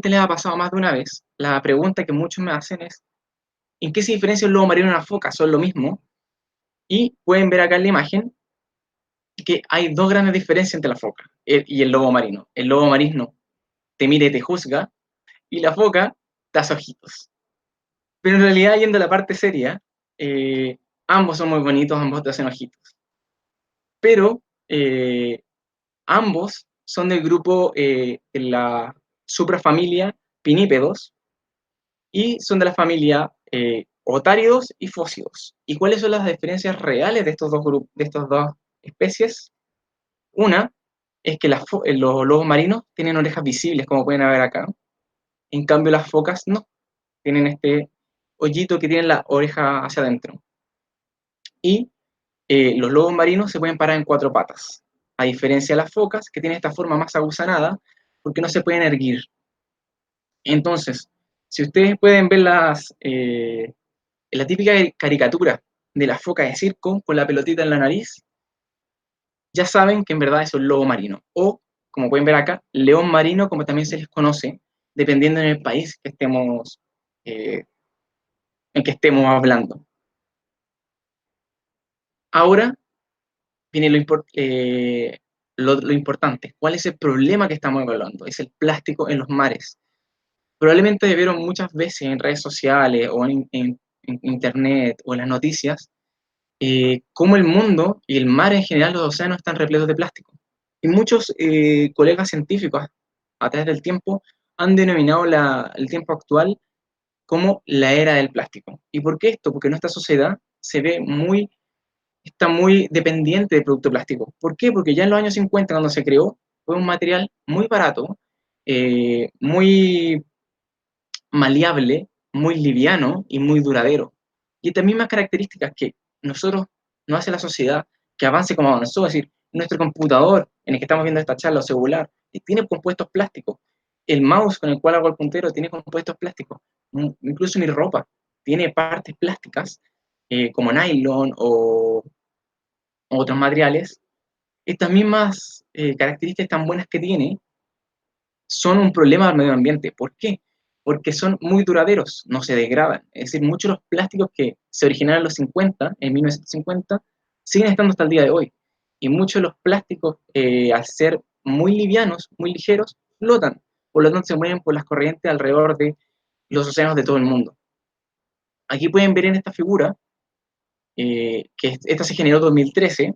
les ha pasado más de una vez, la pregunta que muchos me hacen es, ¿en qué se diferencia un lobo marino y una foca? ¿Son lo mismo? Y pueden ver acá en la imagen que hay dos grandes diferencias entre la foca y el lobo marino. El lobo marino te mira y te juzga, y la foca te hace ojitos. Pero en realidad, yendo a la parte seria, eh, ambos son muy bonitos, ambos te hacen ojitos. Pero ambos son del grupo de la suprafamilia Pinípedos y son de la familia otáridos y fósidos. ¿Y cuáles son las diferencias reales de estos dos grupos, de estas dos especies? Una es que los lobos marinos tienen orejas visibles, como pueden ver acá. En cambio, las focas no. Tienen este hoyito que tiene la oreja hacia adentro. Y los lobos marinos se pueden parar en cuatro patas, a diferencia de las focas, que tienen esta forma más aguzanada, porque no se pueden erguir. Entonces, si ustedes pueden ver la típica caricatura de la foca de circo con la pelotita en la nariz, ya saben que en verdad es un lobo marino. O, como pueden ver acá, león marino, como también se les conoce, dependiendo en el país eh, en que estemos hablando. Ahora viene lo importante. ¿Cuál es el problema que estamos evaluando? Es el plástico en los mares. Probablemente vieron muchas veces en redes sociales o en internet o en las noticias cómo el mundo y el mar en general, los océanos están repletos de plástico. Y muchos colegas científicos a través del tiempo han denominado el tiempo actual como la era del plástico. ¿Y por qué esto? Porque nuestra sociedad está muy dependiente del producto plástico. ¿Por qué? Porque ya en los años 50, cuando se creó, fue un material muy barato, muy maleable, muy liviano y muy duradero. Y estas mismas características que nosotros nos hace la sociedad que avance como avanzó, es decir, nuestro computador en el que estamos viendo esta charla o celular, tiene compuestos plásticos. El mouse con el cual hago el puntero tiene compuestos plásticos. Incluso mi ropa tiene partes plásticas como nylon o otros materiales. Estas mismas características tan buenas que tiene son un problema al medio ambiente. ¿Por qué? Porque son muy duraderos, no se degradan. Es decir, muchos de los plásticos que se originaron en los 50, en 1950, siguen estando hasta el día de hoy. Y muchos de los plásticos, al ser muy livianos, muy ligeros, flotan. Por lo tanto, se mueven por las corrientes alrededor de los océanos de todo el mundo. Aquí pueden ver en esta figura, que esta se generó en 2013,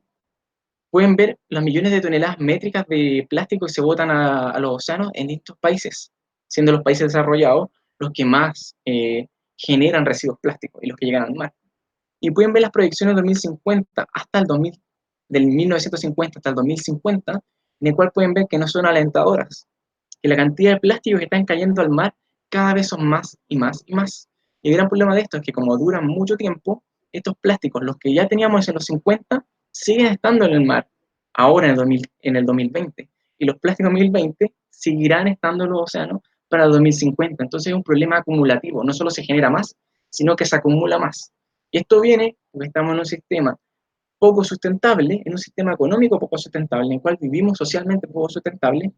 pueden ver los millones de toneladas métricas de plástico que se botan a los océanos en estos países, siendo los países desarrollados los que más generan residuos plásticos y los que llegan al mar. Y pueden ver las proyecciones de 2050 hasta el 2000, del 1950 hasta el 2050, en el cual pueden ver que no son alentadoras, que la cantidad de plásticos que están cayendo al mar cada vez son más y más y más. Y el gran problema de esto es que como duran mucho tiempo, estos plásticos, los que ya teníamos en los 50, siguen estando en el mar, ahora en el 2020. Y los plásticos 2020 seguirán estando en los océanos para el 2050. Entonces es un problema acumulativo, no solo se genera más, sino que se acumula más. Y esto viene porque estamos en un sistema poco sustentable, en un sistema económico poco sustentable, en el cual vivimos socialmente poco sustentable,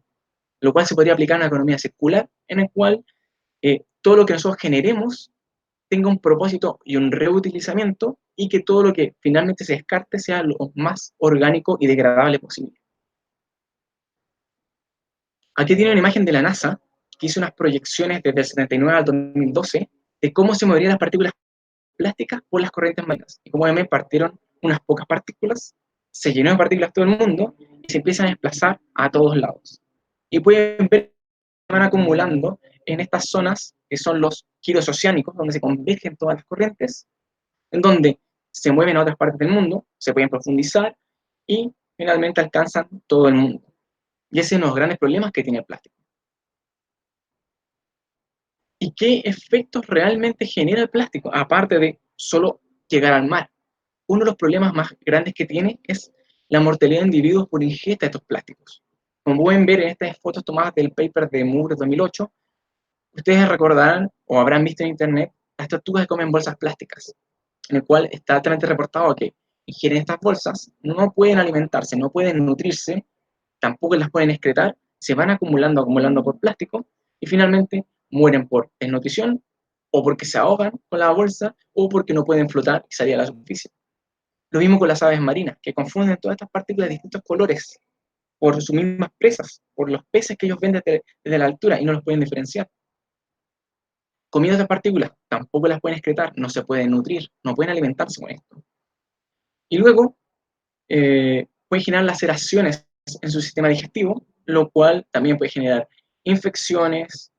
lo cual se podría aplicar a una economía circular, en el cual todo lo que nosotros generemos tenga un propósito y un reutilizamiento y que todo lo que finalmente se descarte sea lo más orgánico y degradable posible. Aquí tiene una imagen de la NASA que hizo unas proyecciones desde el 79 al 2012 de cómo se moverían las partículas plásticas por las corrientes marinas. Y como ven, partieron unas pocas partículas, se llenó de partículas todo el mundo y se empiezan a desplazar a todos lados. Y pueden ver que van acumulando en estas zonas que son los giros oceánicos, donde se convergen todas las corrientes, en donde se mueven a otras partes del mundo, se pueden profundizar y finalmente alcanzan todo el mundo. Y ese es uno de los grandes problemas que tiene el plástico. ¿Y qué efectos realmente genera el plástico? Aparte de solo llegar al mar. Uno de los problemas más grandes que tiene es la mortalidad de individuos por ingesta de estos plásticos. Como pueden ver en estas fotos tomadas del paper de Moore de 2008, ustedes recordarán o habrán visto en internet las tortugas que comen bolsas plásticas, en el cual está altamente reportado que ingieren estas bolsas, no pueden alimentarse, no pueden nutrirse, tampoco las pueden excretar, se van acumulando por plástico, y finalmente mueren por desnutrición o porque se ahogan con la bolsa o porque no pueden flotar y salir a la superficie. Lo mismo con las aves marinas, que confunden todas estas partículas de distintos colores por sus mismas presas, por los peces que ellos ven desde la altura y no los pueden diferenciar. Comiendo estas partículas tampoco las pueden excretar, no se pueden nutrir, no pueden alimentarse con esto. Y luego pueden generar laceraciones en su sistema digestivo, lo cual también puede generar infecciones,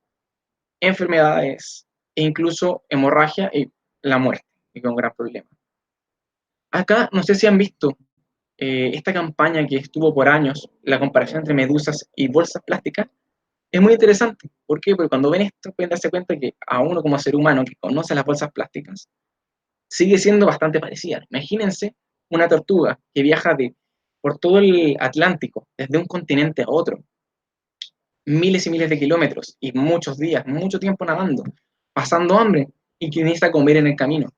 enfermedades e incluso hemorragia y la muerte, que es un gran problema. Acá no sé si han visto esta campaña que estuvo por años, la comparación entre medusas y bolsas plásticas, es muy interesante. ¿Por qué? Porque cuando ven esto pueden darse cuenta que a uno como ser humano que conoce las bolsas plásticas, sigue siendo bastante parecida. Imagínense una tortuga que viaja por todo el Atlántico, desde un continente a otro, miles y miles de kilómetros y muchos días, mucho tiempo nadando, pasando hambre y que necesita comer en el camino.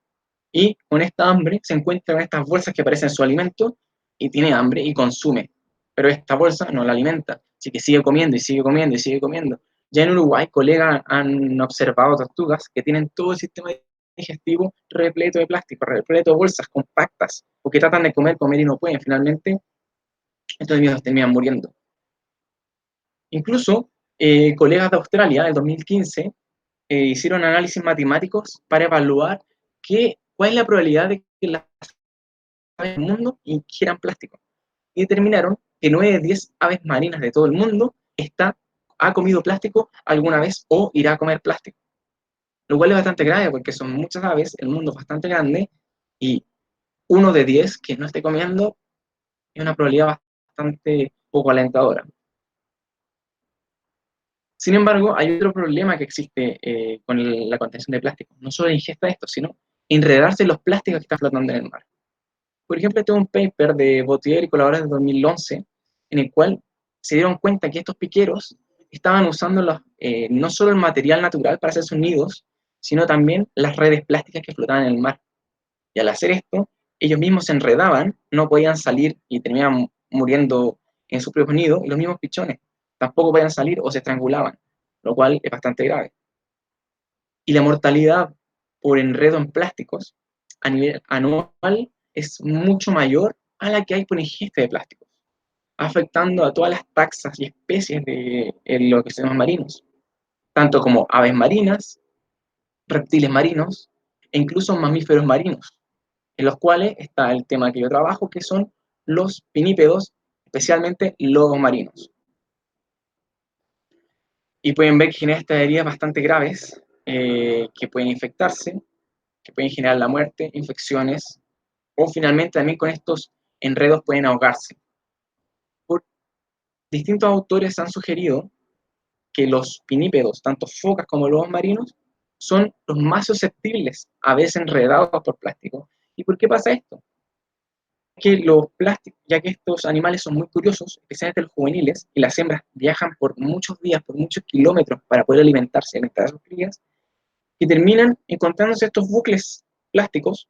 Y con esta hambre se encuentra con estas bolsas que parecen su alimento y tiene hambre y consume. Pero esta bolsa no la alimenta, así que sigue comiendo y sigue comiendo y sigue comiendo. Ya en Uruguay, colegas han observado tortugas que tienen todo el sistema digestivo repleto de plástico, repleto de bolsas compactas, porque tratan de comer, comer y no pueden. Finalmente, estos individuos terminan muriendo. Incluso, colegas de Australia, en 2015, hicieron análisis matemáticos para evaluar cuál es la probabilidad de que las aves del mundo ingieran plástico. Y determinaron que 9 de 10 aves marinas de todo el mundo ha comido plástico alguna vez o irá a comer plástico. Lo cual es bastante grave porque son muchas aves, el mundo es bastante grande y 1 de 10 que no esté comiendo es una probabilidad bastante poco alentadora. Sin embargo, hay otro problema que existe con la contención de plástico. No solo la ingesta de esto, sino enredarse en los plásticos que están flotando en el mar. Por ejemplo, tengo un paper de Bottier y colaboradores de 2011, en el cual se dieron cuenta que estos piqueros estaban usando no solo el material natural para hacer sus nidos, sino también las redes plásticas que flotaban en el mar. Y al hacer esto, ellos mismos se enredaban, no podían salir y terminaban muriendo en sus propios nidos, y los mismos pichones tampoco podían salir o se estrangulaban, lo cual es bastante grave. Y la mortalidad por enredo en plásticos a nivel anual es mucho mayor a la que hay por ingesta de plásticos, afectando a todas las taxas y especies de los ecosistemas marinos, tanto como aves marinas, reptiles marinos e incluso mamíferos marinos, en los cuales está el tema que yo trabajo, que son los pinípedos, especialmente lobos marinos. Y pueden ver que genera estas heridas bastante graves, que pueden infectarse, que pueden generar la muerte, infecciones, o finalmente también con estos enredos pueden ahogarse. Por distintos autores han sugerido que los pinípedos, tanto focas como lobos marinos, son los más susceptibles a verse enredados por plástico. ¿Y por qué pasa esto? Que los plásticos, ya que estos animales son muy curiosos, especialmente los juveniles, y las hembras viajan por muchos días, por muchos kilómetros para poder alimentarse, alimentar a sus crías, y terminan encontrándose estos bucles plásticos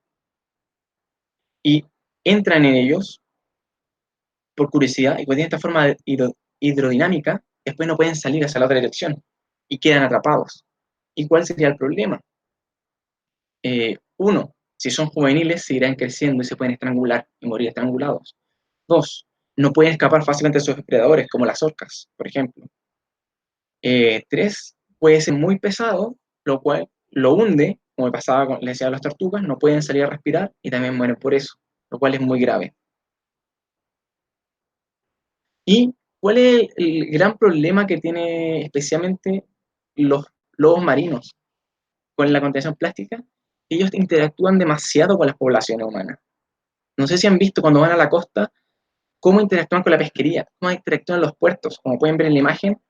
y entran en ellos por curiosidad y pues tienen esta forma hidrodinámica, después no pueden salir hacia la otra dirección y quedan atrapados. ¿Y cuál sería el problema? Uno, si son juveniles, seguirán creciendo y se pueden estrangular y morir estrangulados. Dos, no pueden escapar fácilmente de sus depredadores, como las orcas, por ejemplo. Tres, puede ser muy pesado, lo cual lo hunde, como pasaba con, les decía a las tortugas, no pueden salir a respirar y también mueren por eso, lo cual es muy grave. ¿Y cuál es el gran problema que tiene especialmente los lobos marinos con la contaminación plástica? Ellos interactúan demasiado con las poblaciones humanas. No sé si han visto cuando van a la costa cómo interactúan con la pesquería, cómo interactúan los puertos. Como pueden ver en la imagen,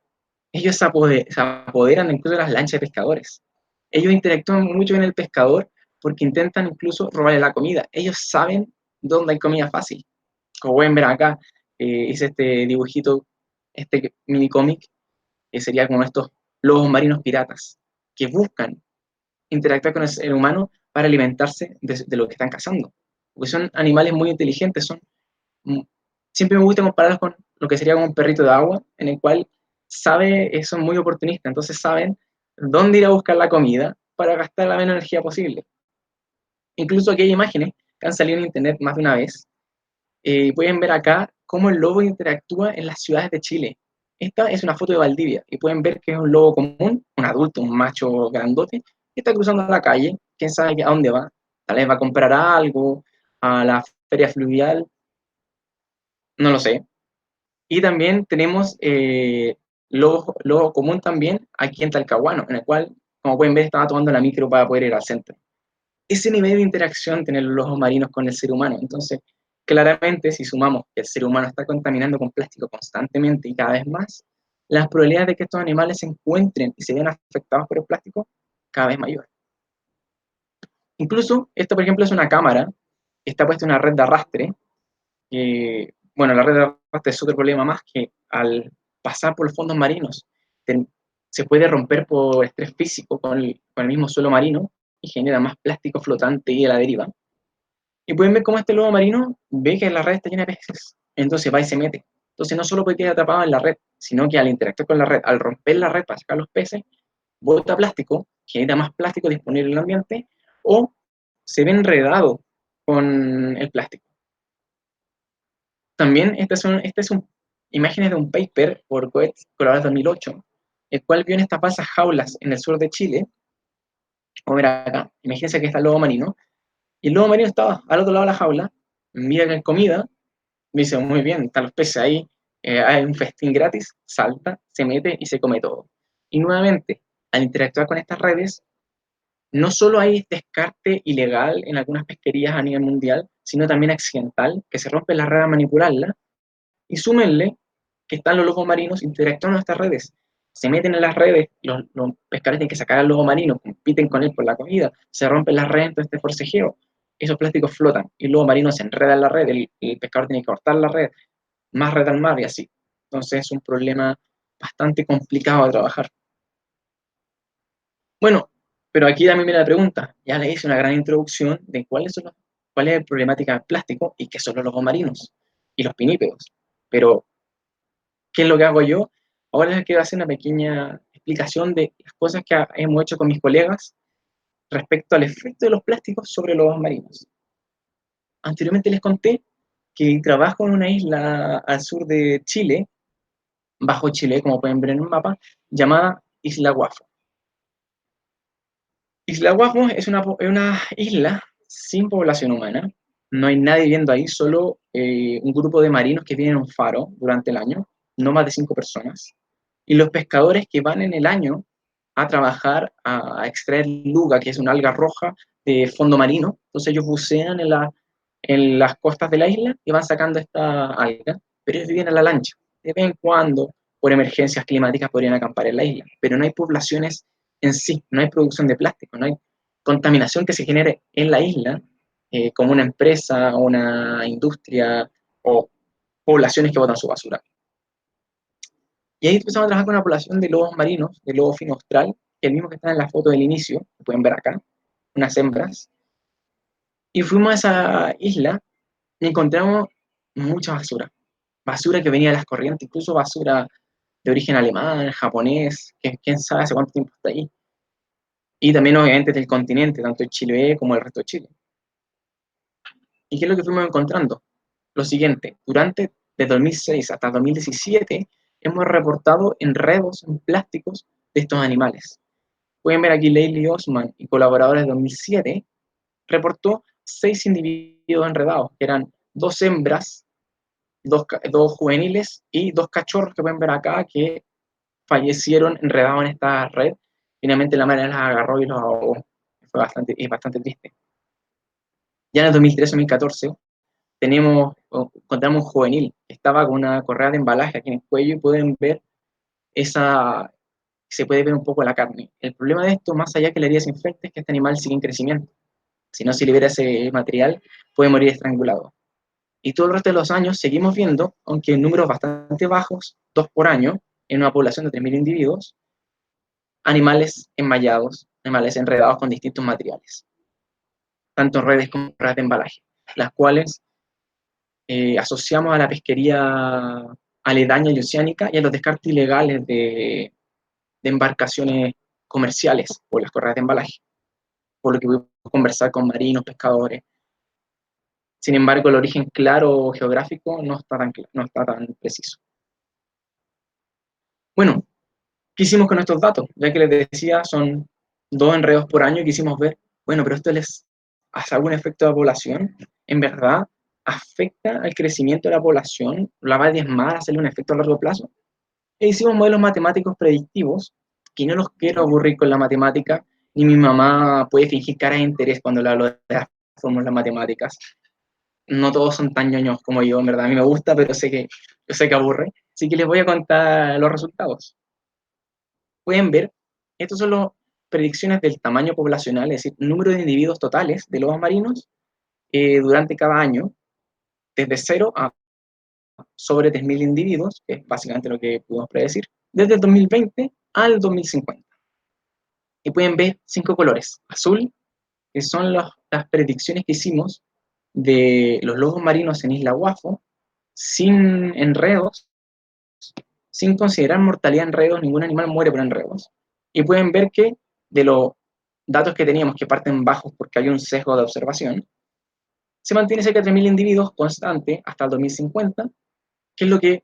ellos se apoderan incluso de las lanchas de pescadores. Ellos interactúan mucho con el pescador porque intentan incluso robarle la comida. Ellos saben dónde hay comida fácil. Como pueden ver acá, hice este dibujito, este mini cómic, que sería como estos lobos marinos piratas, que buscan interactuar con el ser humano para alimentarse de lo que están cazando. Porque son animales muy inteligentes, siempre me gusta compararlos con lo que sería como un perrito de agua, en el cual son muy oportunistas, entonces saben dónde ir a buscar la comida para gastar la menos energía posible. Incluso aquí hay imágenes que han salido en internet más de una vez. Pueden ver acá cómo el lobo interactúa en las ciudades de Chile. Esta es una foto de Valdivia y pueden ver que es un lobo común, un adulto, un macho grandote, que está cruzando la calle, quién sabe a dónde va, tal vez va a comprar algo, a la feria fluvial, no lo sé. Y también tenemos lobo común también aquí en Talcahuano, en el cual, como pueden ver, estaba tomando la micro para poder ir al centro. Ese nivel de interacción tienen los lobos marinos con el ser humano. Entonces, claramente, si sumamos que el ser humano está contaminando con plástico constantemente y cada vez más, las probabilidades de que estos animales se encuentren y se vean afectados por el plástico cada vez mayor. Incluso, esto, por ejemplo, es una cámara que está puesta en una red de arrastre. Bueno, la red de arrastre es otro problema más que al pasar por los fondos marinos se puede romper por estrés físico con el mismo suelo marino y genera más plástico flotante y a la deriva. Y pueden ver cómo este lobo marino ve que la red está llena de peces. Entonces va y se mete. Entonces no solo puede quedar atrapado en la red, sino que al interactuar con la red, al romper la red para sacar los peces, bota plástico, genera más plástico disponible en el ambiente, o se ve enredado con el plástico. También estas son imágenes de un paper por Goetz, colaborado en 2008, el cual vio en estas falsas jaulas en el sur de Chile. Vamos a ver acá, imagínense que está el lobo marino, y el lobo marino estaba al otro lado de la jaula, mira que hay comida, dice, muy bien, están los peces ahí, hay un festín gratis, salta, se mete y se come todo. Y nuevamente, al interactuar con estas redes, no solo hay descarte ilegal en algunas pesquerías a nivel mundial, sino también accidental, que se rompe la red a manipularla, y súmenle que están los lobos marinos interactuando en estas redes. Se meten en las redes, los pescadores tienen que sacar al lobo marino, compiten con él por la comida, se rompen las redes, entonces este forcejeo, esos plásticos flotan y el lobo marino se enreda en la red, el pescador tiene que cortar la red, más red al mar y así. Entonces es un problema bastante complicado de trabajar. Bueno, pero aquí también viene la pregunta. Ya le hice una gran introducción de cuál es la problemática del plástico y qué son los lobos marinos y los pinípedos. Pero ¿qué es lo que hago yo? Ahora les quiero hacer una pequeña explicación de las cosas que hemos hecho con mis colegas respecto al efecto de los plásticos sobre los marinos. Anteriormente les conté que trabajo en una isla al sur de Chile, bajo Chile, como pueden ver en un mapa, llamada Isla Guafo. Isla Guafo es una isla sin población humana, no hay nadie viviendo ahí, solo un grupo de marinos que tienen un faro durante el año, no más de 5 personas, y los pescadores que van en el año a trabajar a extraer luga, que es una alga roja de fondo marino. Entonces ellos bucean en las costas de la isla y van sacando esta alga, pero ellos viven a la lancha. De vez en cuando, por emergencias climáticas, podrían acampar en la isla, pero no hay poblaciones en sí, no hay producción de plástico, no hay contaminación que se genere en la isla, como una empresa, una industria o poblaciones que botan su basura. Y ahí empezamos a trabajar con una población de lobos marinos, de lobo fino austral, que es el mismo que está en la foto del inicio, que pueden ver acá, unas hembras. Y fuimos a esa isla y encontramos mucha basura. Basura que venía de las corrientes, incluso basura de origen alemán, japonés, que quién sabe hace cuánto tiempo está ahí. Y también, obviamente, del continente, tanto el Chile como el resto de Chile. ¿Y qué es lo que fuimos encontrando? Lo siguiente, de 2006 hasta 2017, hemos reportado enredos en plásticos de estos animales. Pueden ver aquí Leili Osman y colaboradores de 2007, reportó 6 individuos enredados, que eran 2 hembras, dos juveniles y 2 cachorros que pueden ver acá que fallecieron enredados en esta red. Finalmente la madre las agarró y los ahogó. Es bastante triste. Ya en el 2013-2014 encontramos un juvenil que estaba con una correa de embalaje aquí en el cuello y pueden ver se puede ver un poco la carne. El problema de esto, más allá que la herida se infecte, es que este animal sigue en crecimiento. Si no se libera ese material, puede morir estrangulado. Y todo el resto de los años seguimos viendo, aunque en números bastante bajos, 2 por año, en una población de 3.000 individuos, animales enmallados, animales enredados con distintos materiales, tanto en redes como en redes de embalaje, las cuales asociamos a la pesquería aledaña y oceánica y a los descartes ilegales de embarcaciones comerciales o las correas de embalaje, por lo que pudimos conversar con marinos, pescadores. Sin embargo, el origen claro geográfico no está tan preciso. Bueno, ¿qué hicimos con estos datos? Ya que les decía, son 2 enredos por año y quisimos ver, bueno, pero esto les hace algún efecto a la población. ¿En verdad afecta al crecimiento de la población? ¿La va a diezmar, hacerle un efecto a largo plazo? E hicimos modelos matemáticos predictivos, que no los quiero aburrir con la matemática, ni mi mamá puede fingir cara de interés cuando le hablo de las fórmulas matemáticas. No todos son tan ñoños como yo, en verdad. A mí me gusta, pero yo sé que aburre. Así que les voy a contar los resultados. Pueden ver, estos son las predicciones del tamaño poblacional, es decir, número de individuos totales de lobos marinos durante cada año, desde 0 a sobre 3.000 individuos, que es básicamente lo que pudimos predecir, desde el 2020 al 2050. Y pueden ver 5 colores. Azul, que son las predicciones que hicimos de los lobos marinos en Isla Guafo, sin enredos, sin considerar mortalidad en enredos, ningún animal muere por enredos. Y pueden ver que de los datos que teníamos, que parten bajos porque hay un sesgo de observación, se mantiene cerca de 3.000 individuos constante hasta el 2050, que es lo que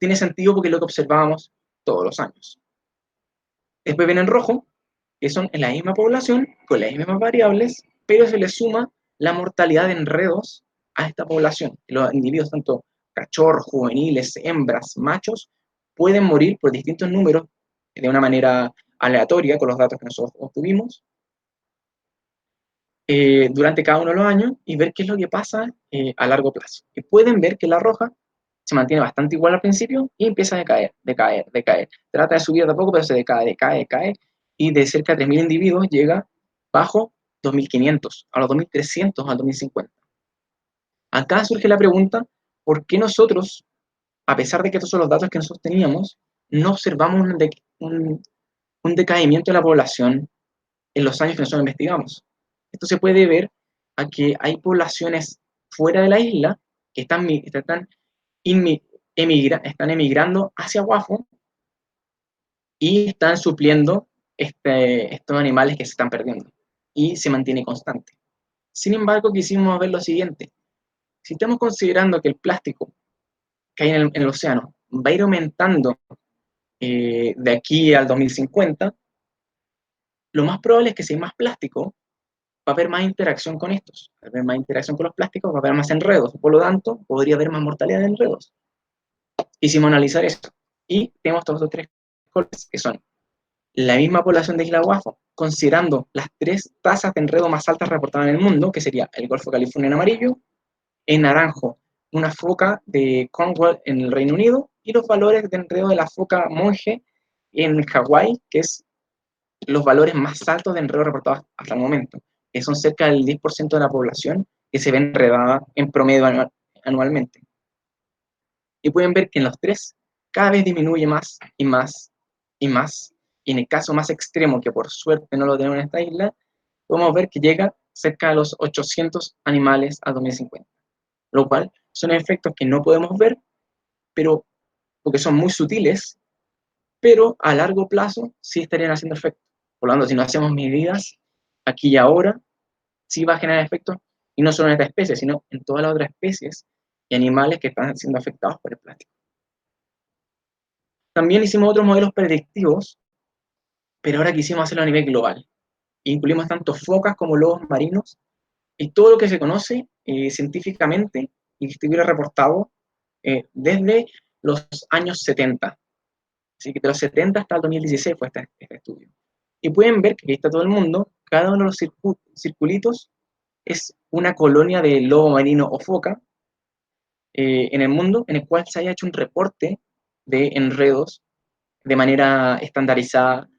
tiene sentido porque es lo que observábamos todos los años. Después ven en rojo, que son en la misma población, con las mismas variables, pero se le suma la mortalidad de enredos a esta población. Los individuos, tanto cachorros, juveniles, hembras, machos, pueden morir por distintos números de una manera aleatoria con los datos que nosotros obtuvimos durante cada uno de los años y ver qué es lo que pasa a largo plazo. Y pueden ver que la roja se mantiene bastante igual al principio y empieza a decaer, decaer, decaer. Trata de subir de a poco, pero se decae, decae, decae, y de cerca de 3.000 individuos llega bajo 2.500, a los 2.300 al 2050. Acá surge la pregunta, ¿por qué nosotros, a pesar de que estos son los datos que nosotros teníamos, no observamos un decaimiento de la población en los años que nosotros investigamos? Esto se puede ver a que hay poblaciones fuera de la isla que están emigrando hacia Guafo y están supliendo estos animales que se están perdiendo y se mantiene constante. Sin embargo, quisimos ver lo siguiente. Si estamos considerando que el plástico que hay en el océano va a ir aumentando de aquí al 2050, lo más probable es que si hay más plástico, va a haber más interacción con estos. Va a haber más interacción con los plásticos, va a haber más enredos. Por lo tanto, podría haber más mortalidad de enredos. Quisimos analizar esto. Y tenemos todos los 3 colores, que son la misma población de Isla Guafo, considerando las 3 tasas de enredo más altas reportadas en el mundo, que sería el Golfo de California en amarillo, en naranjo, una foca de Cornwall en el Reino Unido, y los valores de enredo de la foca monje en Hawái, que es los valores más altos de enredo reportados hasta el momento, que son cerca del 10% de la población que se ve enredada en promedio anualmente. Y pueden ver que en los 3 cada vez disminuye más y más y más. Y en el caso más extremo, que por suerte no lo tenemos en esta isla, podemos ver que llega cerca de los 800 animales a 2050. Lo cual son efectos que no podemos ver, pero porque son muy sutiles, pero a largo plazo sí estarían haciendo efecto. Por lo tanto, si no hacemos medidas aquí y ahora, sí va a generar efectos, y no solo en esta especie, sino en todas las otras especies y animales que están siendo afectados por el plástico. También hicimos otros modelos predictivos, pero ahora quisimos hacerlo a nivel global. Incluimos tanto focas como lobos marinos y todo lo que se conoce científicamente y que estuviera reportado desde los años 70. Así que de los 70 hasta el 2016 fue este estudio. Y pueden ver que aquí está todo el mundo, cada uno de los circulitos es una colonia de lobo marino o foca en el mundo en el cual se haya hecho un reporte de enredos de manera estandarizada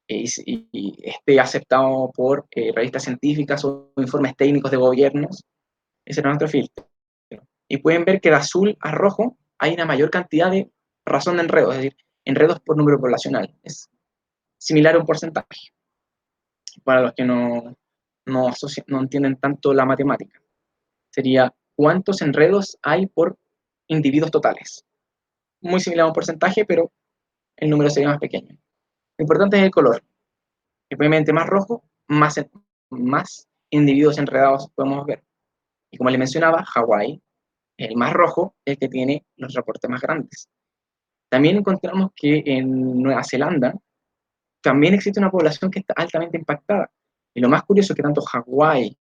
y esté aceptado por revistas científicas o informes técnicos de gobiernos. Ese es nuestro filtro. Y pueden ver que de azul a rojo hay una mayor cantidad de razón de enredos, es decir, enredos por número poblacional. Es similar a un porcentaje, para los que no entienden tanto la matemática. Sería cuántos enredos hay por individuos totales. muy similar a un porcentaje, pero el número sería más pequeño. Lo importante es el color. Obviamente más rojo, más individuos enredados podemos ver. Y como le mencionaba, Hawái, el más rojo, es el que tiene los reportes más grandes. También encontramos que en Nueva Zelanda también existe una población que está altamente impactada. Y lo más curioso es que tanto Hawái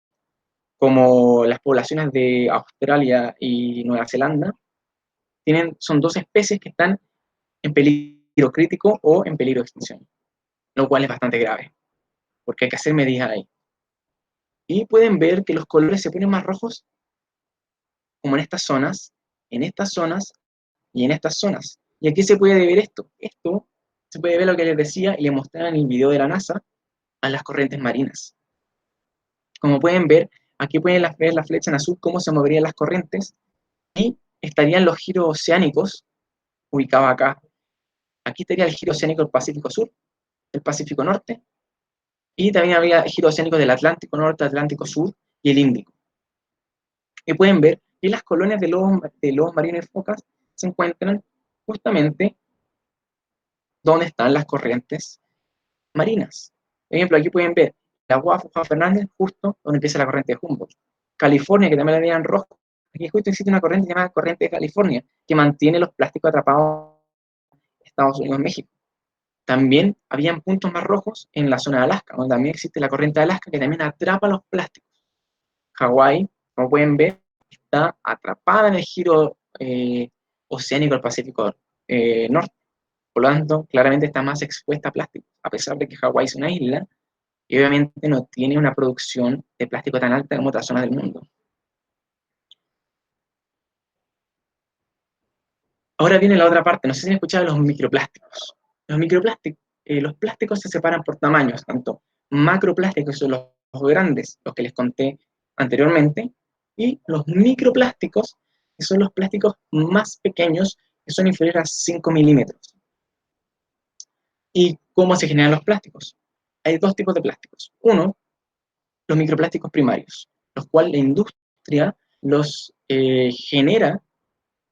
como las poblaciones de Australia y Nueva Zelanda son dos especies que están en peligro crítico o en peligro de extinción, lo cual es bastante grave, porque hay que hacer medidas ahí. Y pueden ver que los colores se ponen más rojos como en estas zonas y en estas zonas. ¿Y aquí se puede ver esto? Esto se puede ver lo que les decía y les mostraba en el video de la NASA a las corrientes marinas. Como pueden ver, aquí pueden ver la flecha en azul cómo se moverían las corrientes y estarían los giros oceánicos ubicados acá. Aquí estaría el giro oceánico del Pacífico Sur, del Pacífico Norte, y también habría giro oceánico del Atlántico Norte, Atlántico Sur y el Índico. Y pueden ver que las colonias de lobos marinos y focas se encuentran justamente donde están las corrientes marinas. Por ejemplo, aquí pueden ver la UAF Juan Fernández, justo donde empieza la corriente de Humboldt. California, que también la veían rojo. Aquí justo existe una corriente llamada corriente de California, que mantiene los plásticos atrapados en Estados Unidos y México. También habían puntos más rojos en la zona de Alaska, donde también existe la corriente de Alaska, que también atrapa los plásticos. Hawái, como pueden ver, está atrapada en el giro oceánico del Pacífico Norte. Por lo tanto, claramente está más expuesta a plástico, a pesar de que Hawái es una isla y obviamente no tiene una producción de plástico tan alta como otras zonas del mundo. Ahora viene la otra parte, no sé si han escuchado los microplásticos. Los plásticos se separan por tamaños, tanto macroplásticos, que son los grandes, los que les conté anteriormente, y los microplásticos, que son los plásticos más pequeños, que son inferiores a 5 milímetros. ¿Y cómo se generan los plásticos? Hay dos tipos de plásticos. Uno, los microplásticos primarios, los cuales la industria los genera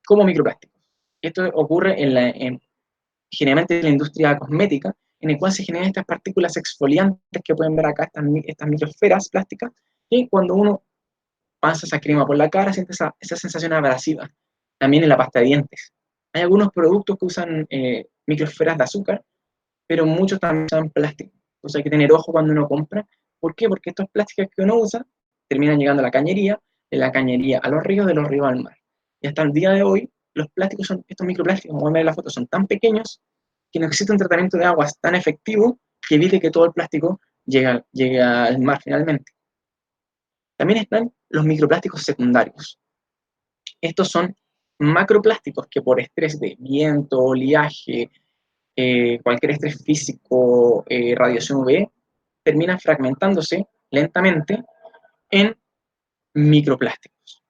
como microplásticos. Esto ocurre generalmente en la industria cosmética, en el cual se generan estas partículas exfoliantes que pueden ver acá, estas microesferas plásticas, y cuando uno pasa esa crema por la cara, siente esa sensación abrasiva. También en la pasta de dientes. Hay algunos productos que usan microesferas de azúcar, pero muchos también usan plástico. Entonces hay que tener ojo cuando uno compra. ¿Por qué? Porque estos plásticos que uno usa terminan llegando a la cañería, de la cañería a los ríos, de los ríos al mar. Y hasta el día de hoy, los plásticos estos microplásticos, como ven en la foto, son tan pequeños que no existe un tratamiento de aguas tan efectivo que evite que todo el plástico llegue al mar finalmente. También están los microplásticos secundarios. Estos son macroplásticos que por estrés de viento, oleaje, cualquier estrés físico, radiación UV, terminan fragmentándose lentamente en microplásticos.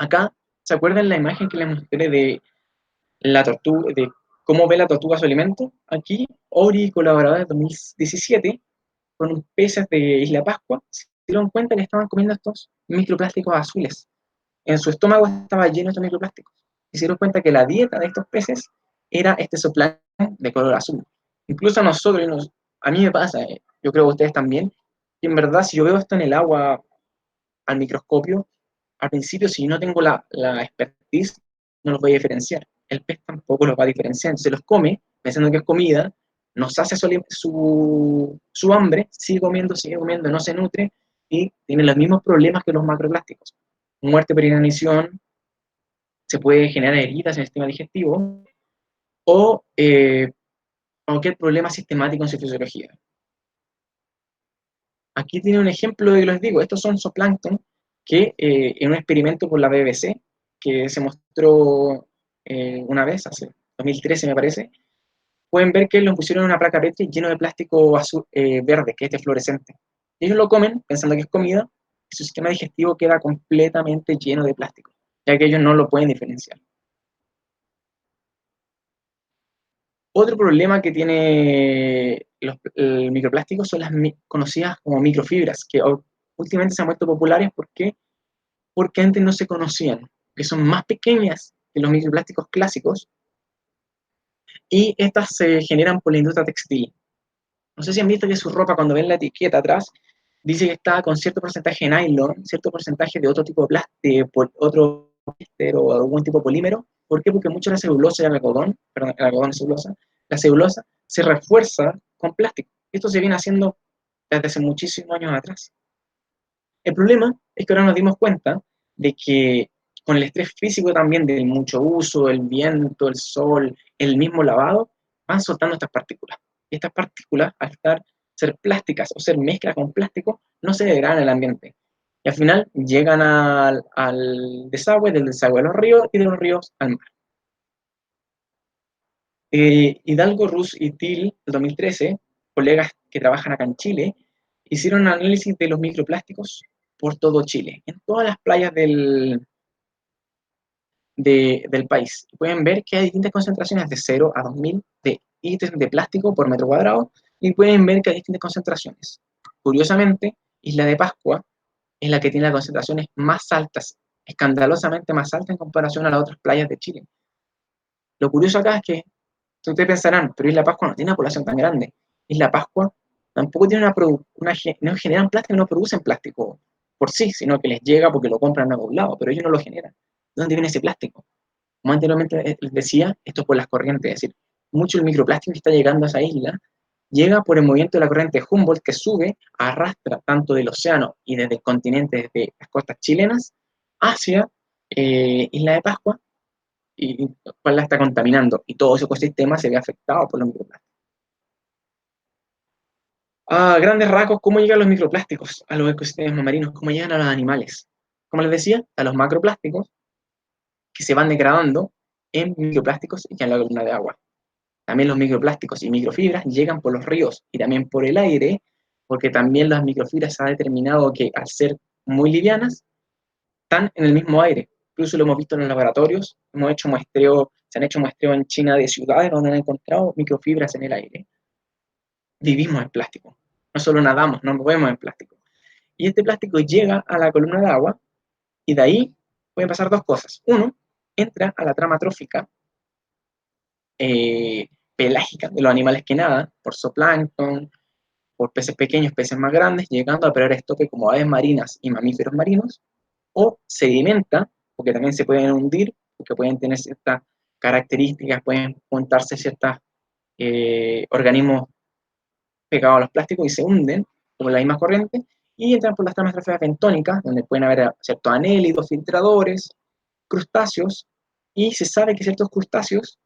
Acá, ¿se acuerdan la imagen que les mostré de la tortuga, de cómo ve la tortuga su alimento? Aquí, Ori y colaboradores de 2017, con peces de Isla Pascua, se dieron cuenta que estaban comiendo estos microplásticos azules. En su estómago estaba lleno de estos microplásticos. Y se dieron cuenta que la dieta de estos peces era este zooplancton de color azul. Incluso a nosotros, a mí me pasa, yo creo que a ustedes también, que en verdad si yo veo esto en el agua al microscopio, al principio si no tengo la expertise, no los voy a diferenciar. El pez tampoco los va a diferenciar, se los come pensando que es comida, nos hace su hambre, sigue comiendo, no se nutre y tiene los mismos problemas que los macroplásticos. Muerte por inanición, se puede generar heridas en el sistema digestivo o cualquier problema sistemático en su fisiología. Aquí tiene un ejemplo de que les digo, estos son zooplancton que en un experimento por la BBC, que se mostró una vez, hace 2013 me parece, pueden ver que los pusieron en una placa Petri lleno de plástico azul, verde, que es este fluorescente. Ellos lo comen pensando que es comida y su sistema digestivo queda completamente lleno de plástico, ya que ellos no lo pueden diferenciar. Otro problema que tiene el microplástico son las conocidas como microfibras, que últimamente se han vuelto populares porque antes no se conocían. que son más pequeñas que los microplásticos clásicos, y estas se generan por la industria textil. No sé si han visto que su ropa, cuando ven la etiqueta atrás, dice que está con cierto porcentaje de nylon, cierto porcentaje de otro tipo de plástico, otro poliéster o algún tipo de polímero. ¿Por qué? Porque mucho la celulosa y el algodón, perdón, el algodón es celulosa, la celulosa se refuerza con plástico. Esto se viene haciendo desde hace muchísimos años atrás. El problema es que ahora nos dimos cuenta de que con el estrés físico también del mucho uso, el viento, el sol, el mismo lavado, van soltando estas partículas. Y estas partículas, al ser plásticas o ser mezclas con plástico, no se degradan en el ambiente. Y al final llegan al desagüe, del desagüe a los ríos y de los ríos al mar. Hidalgo, Rus y Til, en 2013, colegas que trabajan acá en Chile, hicieron un análisis de los microplásticos por todo Chile, en todas las playas del país. Pueden ver que hay distintas concentraciones de 0 a 2000 de ítems de plástico por metro cuadrado, y pueden ver que hay distintas concentraciones. Curiosamente, Isla de Pascua es la que tiene las concentraciones más altas, escandalosamente más altas en comparación a las otras playas de Chile. Lo curioso acá es que ustedes pensarán, pero Isla Pascua no tiene una población tan grande. Isla Pascua tampoco tiene no generan plástico, no producen plástico por sí, sino que les llega porque lo compran a algún lado, pero ellos no lo generan. ¿De dónde viene ese plástico? Como anteriormente les decía, esto es por las corrientes, es decir, mucho el microplástico que está llegando a esa isla llega por el movimiento de la corriente Humboldt, que sube, arrastra tanto del océano y desde el continente, desde las costas chilenas, hacia Isla de Pascua, y cual la está contaminando, y todo ese ecosistema se ve afectado por los microplásticos. A grandes rasgos, ¿cómo llegan los microplásticos a los ecosistemas marinos? ¿Cómo llegan a los animales? Como les decía, a los macroplásticos que se van degradando en microplásticos y en la columna de agua. También los microplásticos y microfibras llegan por los ríos y también por el aire, porque también las microfibras se ha determinado que al ser muy livianas, están en el mismo aire. Incluso lo hemos visto en los laboratorios, hemos hecho muestreo, se han hecho muestreos en China de ciudades donde han encontrado microfibras en el aire. Vivimos en plástico, no solo nadamos, nos movemos en plástico. Y este plástico llega a la columna de agua y de ahí pueden pasar dos cosas. Uno, entra a la trama trófica pelágica de los animales que nadan, por zooplancton, por peces pequeños, peces más grandes, llegando a operar estoque como aves marinas y mamíferos marinos, o sedimenta, porque también se pueden hundir, porque pueden tener ciertas características, pueden juntarse ciertos organismos pegados a los plásticos y se hunden, como la misma corriente, y entran por las tramas tróficas bentónicas, donde pueden haber ciertos anélidos, filtradores, crustáceos, y se sabe que ciertos crustáceos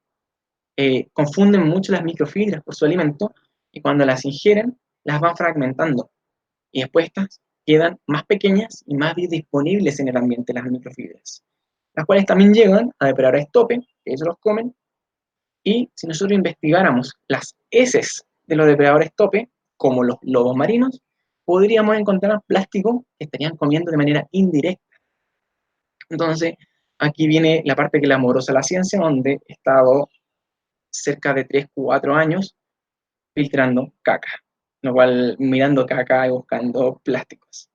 confunden mucho las microfibras por su alimento, y cuando las ingieren, las van fragmentando, y después estas quedan más pequeñas y más disponibles en el ambiente, las microfibras, las cuales también llegan a depredadores tope, que ellos los comen, y si nosotros investigáramos las heces de los depredadores tope, como los lobos marinos, podríamos encontrar plástico que estarían comiendo de manera indirecta. Entonces, aquí viene la parte que le amorosa a la ciencia, donde he estado cerca de 3, 4 años filtrando caca, lo cual mirando caca y buscando plásticos.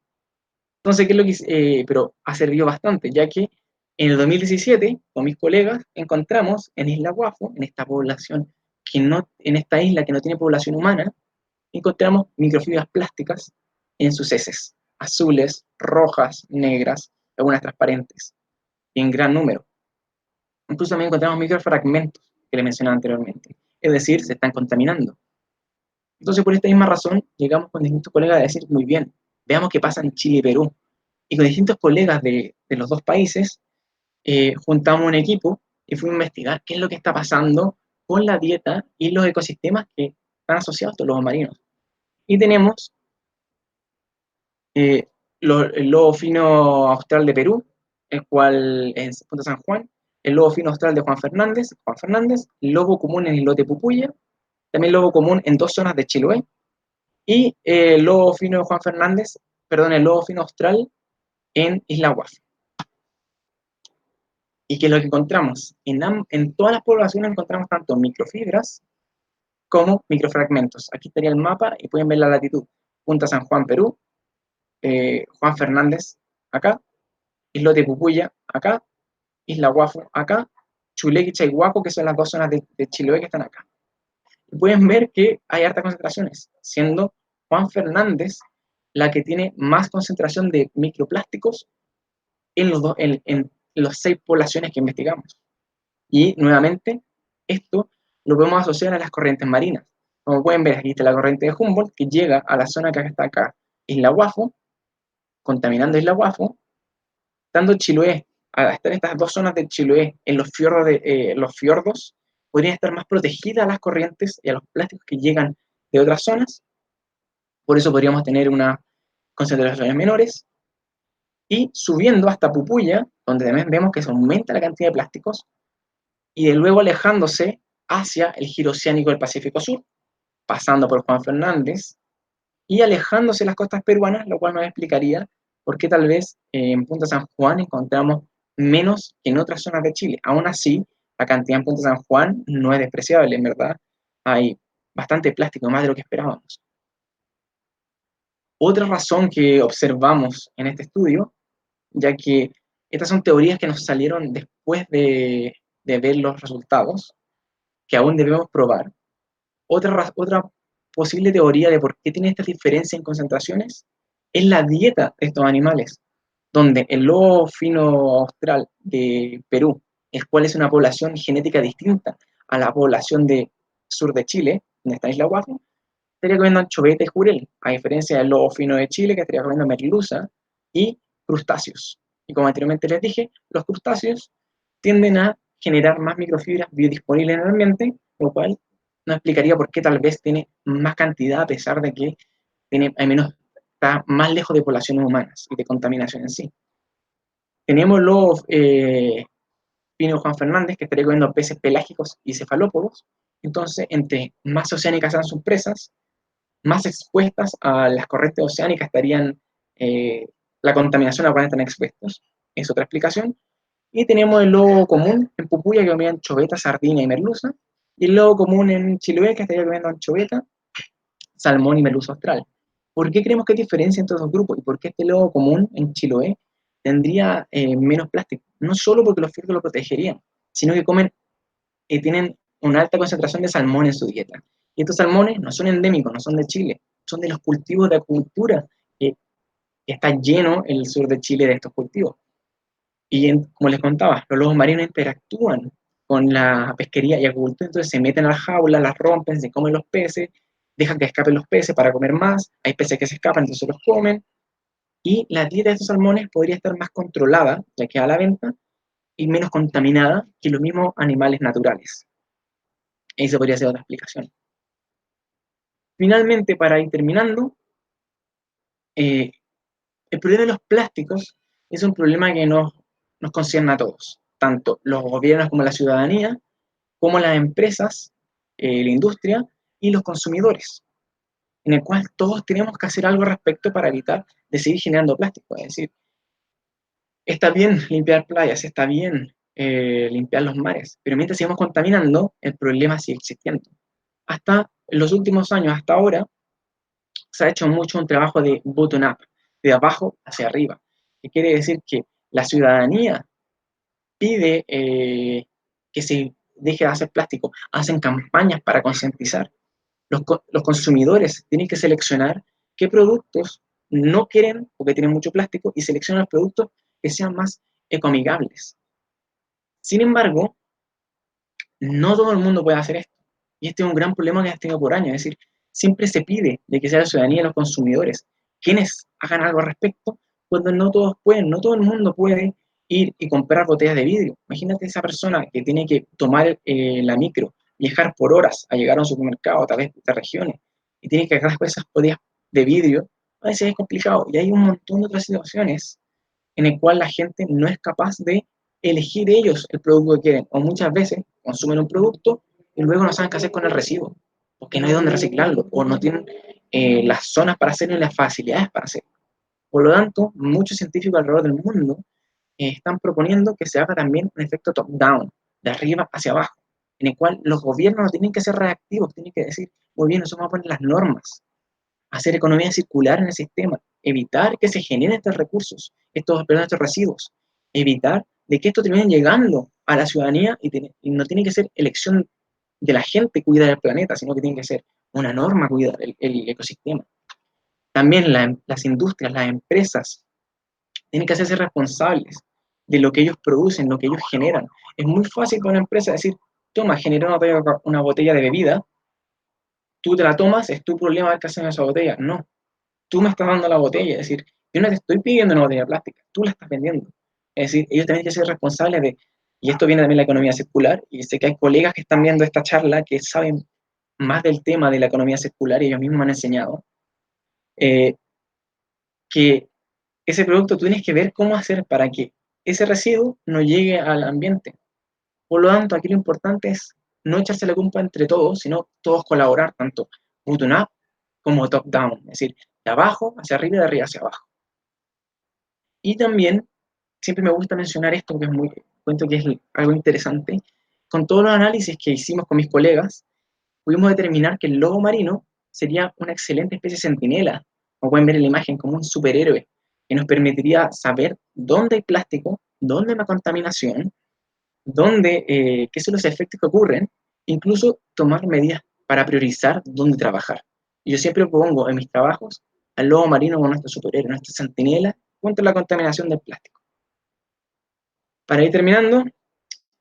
Entonces, ¿qué es lo que pero ha servido bastante, ya que en el 2017, con mis colegas, encontramos en Isla Guafo, en esta población en esta isla que no tiene población humana, encontramos microfibras plásticas en sus heces, azules, rojas, negras, algunas transparentes, y en gran número. Incluso también encontramos microfragmentos que le mencionaba anteriormente, es decir, se están contaminando. Entonces, por esta misma razón, llegamos con distintos colegas a decir, muy bien, veamos qué pasa en Chile y Perú. Y con distintos colegas de los dos países, juntamos un equipo y fuimos a investigar qué es lo que está pasando con la dieta y los ecosistemas que están asociados a los lobos marinos. Y tenemos eh, el lobo fino austral de Perú, el cual es Punta San Juan, el lobo fino austral de Juan Fernández, el lobo común en el Islote Pupuya, también lobo común en dos zonas de Chiloé, y el lobo fino de Juan Fernández, perdón, el lobo fino austral en Isla Guaf. ¿Y qué es lo que encontramos? En todas las poblaciones encontramos tanto microfibras como microfragmentos. Aquí estaría el mapa y pueden ver la latitud. Punta San Juan, Perú, Juan Fernández, acá, Islote Pupuya, acá, Isla Guafo acá, Chuleque y Chaihuaco, que son las dos zonas de Chiloé que están acá. Y pueden ver que hay hartas concentraciones, siendo Juan Fernández la que tiene más concentración de microplásticos en las 6 poblaciones que investigamos. Y nuevamente, esto lo podemos asociar a las corrientes marinas. Como pueden ver, aquí está la corriente de Humboldt que llega a la zona que está acá, Isla Guafo, contaminando Isla Guafo, dando Chiloé, al estar estas dos zonas de Chiloé en los fiordos, podrían estar más protegidas a las corrientes y a los plásticos que llegan de otras zonas. Por eso podríamos tener unas concentraciones menores. Y subiendo hasta Pupuya, donde también vemos que se aumenta la cantidad de plásticos, y de luego alejándose hacia el giro oceánico del Pacífico Sur, pasando por Juan Fernández, y alejándose de las costas peruanas, lo cual nos explicaría por qué tal vez en Punta San Juan encontramos menos que en otras zonas de Chile. Aún así, la cantidad en Punta San Juan no es despreciable, en verdad. Hay bastante plástico, más de lo que esperábamos. Otra razón que observamos en este estudio, ya que estas son teorías que nos salieron después de ver los resultados, que aún debemos probar. Otra posible teoría de por qué tiene esta diferencia en concentraciones es la dieta de estos animales, donde el lobo fino austral de Perú, el cual es una población genética distinta a la población de sur de Chile, donde está Isla Guafo, estaría comiendo anchoveta y jurel, a diferencia del lobo fino de Chile, que estaría comiendo merluza y crustáceos. Y como anteriormente les dije, los crustáceos tienden a generar más microfibras biodisponibles en el ambiente, lo cual nos explicaría por qué tal vez tiene más cantidad a pesar de que hay menos, está más lejos de poblaciones humanas y de contaminación en sí. Tenemos los Pino Juan Fernández, que estaría comiendo peces pelágicos y cefalópodos. Entonces, entre más oceánicas sean sus presas, más expuestas a las corrientes oceánicas estarían la contaminación a la cual están expuestos. Es otra explicación. Y tenemos el lobo común en Pupuya que comía anchoveta, sardina y merluza. Y el lobo común en Chiloé que estaría comiendo anchoveta, salmón y merluza austral. ¿Por qué creemos que hay diferencia entre los grupos? ¿Y por qué este lobo común en Chiloé tendría menos plástico? No solo porque los fiordos lo protegerían, sino que tienen una alta concentración de salmón en su dieta. Y estos salmones no son endémicos, no son de Chile, son de los cultivos de acuicultura, que está lleno el sur de Chile de estos cultivos. Y como les contaba, los lobos marinos interactúan con la pesquería y acuicultura, entonces se meten a las jaulas, las rompen, se comen los peces, dejan que escapen los peces para comer más, hay peces que se escapan, entonces los comen, y la dieta de estos salmones podría estar más controlada, ya que a la venta, y menos contaminada que los mismos animales naturales. Esa podría ser otra explicación. Finalmente, para ir terminando, eh, el problema de los plásticos es un problema que nos concierne a todos, tanto los gobiernos como la ciudadanía, como las empresas, la industria y los consumidores, en el cual todos tenemos que hacer algo al respecto para evitar de seguir generando plástico. Es decir, está bien limpiar playas, está bien limpiar los mares, pero mientras sigamos contaminando, el problema sigue existiendo. Hasta los últimos años, hasta ahora, se ha hecho mucho un trabajo de bottom-up, de abajo hacia arriba, que quiere decir que la ciudadanía pide que se deje de hacer plástico, hacen campañas para concientizar. Los consumidores tienen que seleccionar qué productos no quieren o que tienen mucho plástico y seleccionan los productos que sean más ecoamigables. Sin embargo, no todo el mundo puede hacer esto. Y este es un gran problema que has tenido por años. Es decir, siempre se pide de que sea la ciudadanía y los consumidores quienes hagan algo al respecto, cuando no todos pueden, no todo el mundo puede ir y comprar botellas de vidrio. Imagínate esa persona que tiene que tomar la micro, viajar por horas a llegar a un supermercado, tal vez de regiones, y tiene que agarrar esas botellas de vidrio. A veces es complicado. Y hay un montón de otras situaciones en el cual la gente no es capaz de elegir ellos el producto que quieren, o muchas veces consumen un producto y luego no saben qué hacer con el residuo, porque no hay dónde reciclarlo, o no tienen las zonas para hacerlo y las facilidades para hacerlo. Por lo tanto, muchos científicos alrededor del mundo están proponiendo que se haga también un efecto top-down, de arriba hacia abajo, en el cual los gobiernos no tienen que ser reactivos, tienen que decir, muy bien, nosotros vamos a poner las normas, hacer economía circular en el sistema, evitar que se generen estos recursos, estos residuos, evitar de que esto termine llegando a la ciudadanía y no tiene que ser elección de la gente cuidar el planeta, sino que tiene que ser una norma cuidar el ecosistema. También las industrias, las empresas, tienen que hacerse responsables de lo que ellos producen, lo que ellos generan. Es muy fácil para una empresa decir, toma, generó una botella de bebida, tú te la tomas, es tu problema ver qué hacen esa botella. No, tú me estás dando la botella, es decir, yo no te estoy pidiendo una botella plástica, tú la estás vendiendo. Es decir, ellos tienen que ser responsables de, y esto viene también de la economía circular, y sé que hay colegas que están viendo esta charla que saben más del tema de la economía circular y ellos mismos me han enseñado, eh, que ese producto tú tienes que ver cómo hacer para que ese residuo no llegue al ambiente. Por lo tanto, aquí lo importante es no echarse la culpa entre todos, sino todos colaborar, tanto bottom-up como top-down, es decir, de abajo hacia arriba y de arriba hacia abajo. Y también, siempre me gusta mencionar esto, porque es muy, cuento que es algo interesante, con todos los análisis que hicimos con mis colegas, pudimos determinar que el lobo marino sería una excelente especie centinela, como pueden ver en la imagen, como un superhéroe, que nos permitiría saber dónde hay plástico, dónde hay una contaminación, dónde, qué son los efectos que ocurren, incluso tomar medidas para priorizar dónde trabajar. Y yo siempre pongo en mis trabajos al lobo marino como nuestro superhéroe, nuestra centinela contra la contaminación del plástico. Para ir terminando,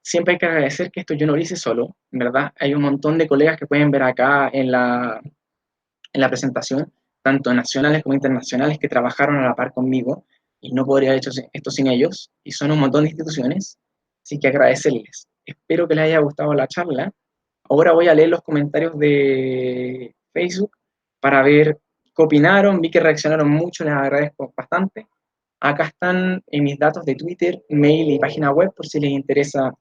siempre hay que agradecer que esto yo no lo hice solo, en verdad. Hay un montón de colegas que pueden ver acá en la presentación, tanto nacionales como internacionales, que trabajaron a la par conmigo y no podría haber hecho esto sin ellos. Y son un montón de instituciones, así que agradecerles. Espero que les haya gustado la charla. Ahora voy a leer los comentarios de Facebook para ver qué opinaron. Vi que reaccionaron mucho, les agradezco bastante. Acá están mis datos de Twitter, mail y página web por si les interesa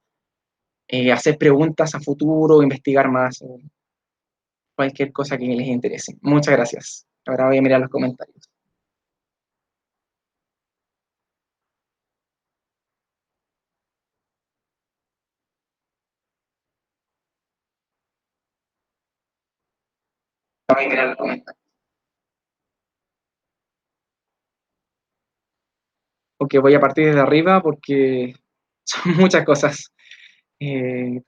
hacer preguntas a futuro, investigar más, cualquier cosa que les interese. Muchas gracias. Ahora voy a mirar los comentarios. Voy a mirar los comentarios. Ok, voy a partir desde arriba porque son muchas cosas. Eh,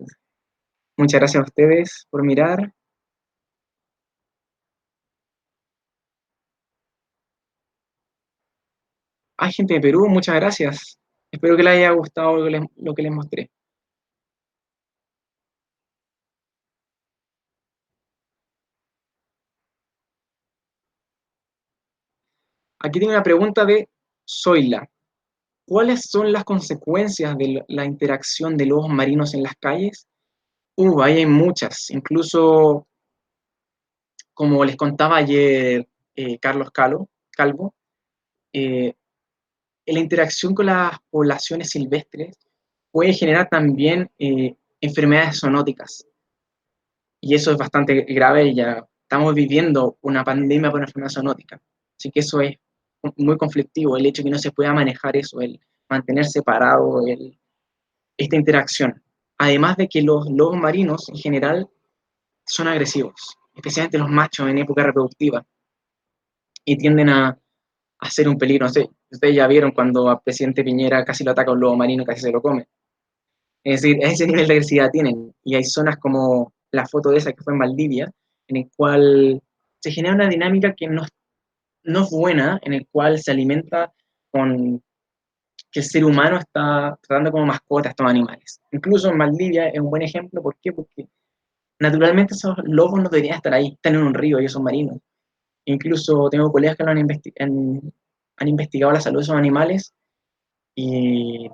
muchas gracias a ustedes por mirar. Hay gente de Perú, muchas gracias. Espero que les haya gustado lo que les mostré. Aquí tengo una pregunta de Zoila. ¿Cuáles son las consecuencias de la interacción de lobos marinos en las calles? Ahí hay muchas. Incluso, como les contaba ayer Carlos Calvo, eh, la interacción con las poblaciones silvestres puede generar también enfermedades zoonóticas. Y eso es bastante grave y ya estamos viviendo una pandemia por enfermedad zoonótica. Así que eso es muy conflictivo, el hecho de que no se pueda manejar eso, el mantener separado esta interacción. Además de que los lobos marinos en general son agresivos, especialmente los machos en época reproductiva, y tienden a ser un peligro. No sé, ustedes ya vieron cuando al presidente Piñera casi lo ataca un lobo marino, casi se lo come. Es decir, ese nivel de agresividad tienen. Y hay zonas como la foto de esa que fue en Valdivia, en el cual se genera una dinámica que no es buena, en el cual se alimenta con que el ser humano está tratando como mascota a estos animales. Incluso en Valdivia es un buen ejemplo, ¿por qué? Porque naturalmente esos lobos no deberían estar ahí, están en un río, ellos son marinos. Incluso tengo colegas que han investigado la salud de esos animales y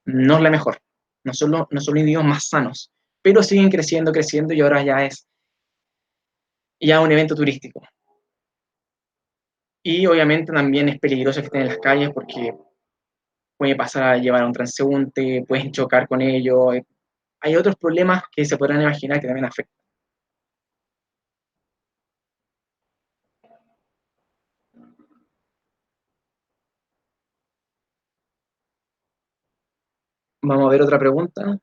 no es la mejor. No son los individuos más sanos, pero siguen creciendo, creciendo y ahora ya es ya un evento turístico. Y obviamente también es peligroso que estén en las calles porque puede pasar a llevar a un transeúnte, pueden chocar con ellos. Hay otros problemas que se podrán imaginar que también afectan. Vamos a ver otra pregunta.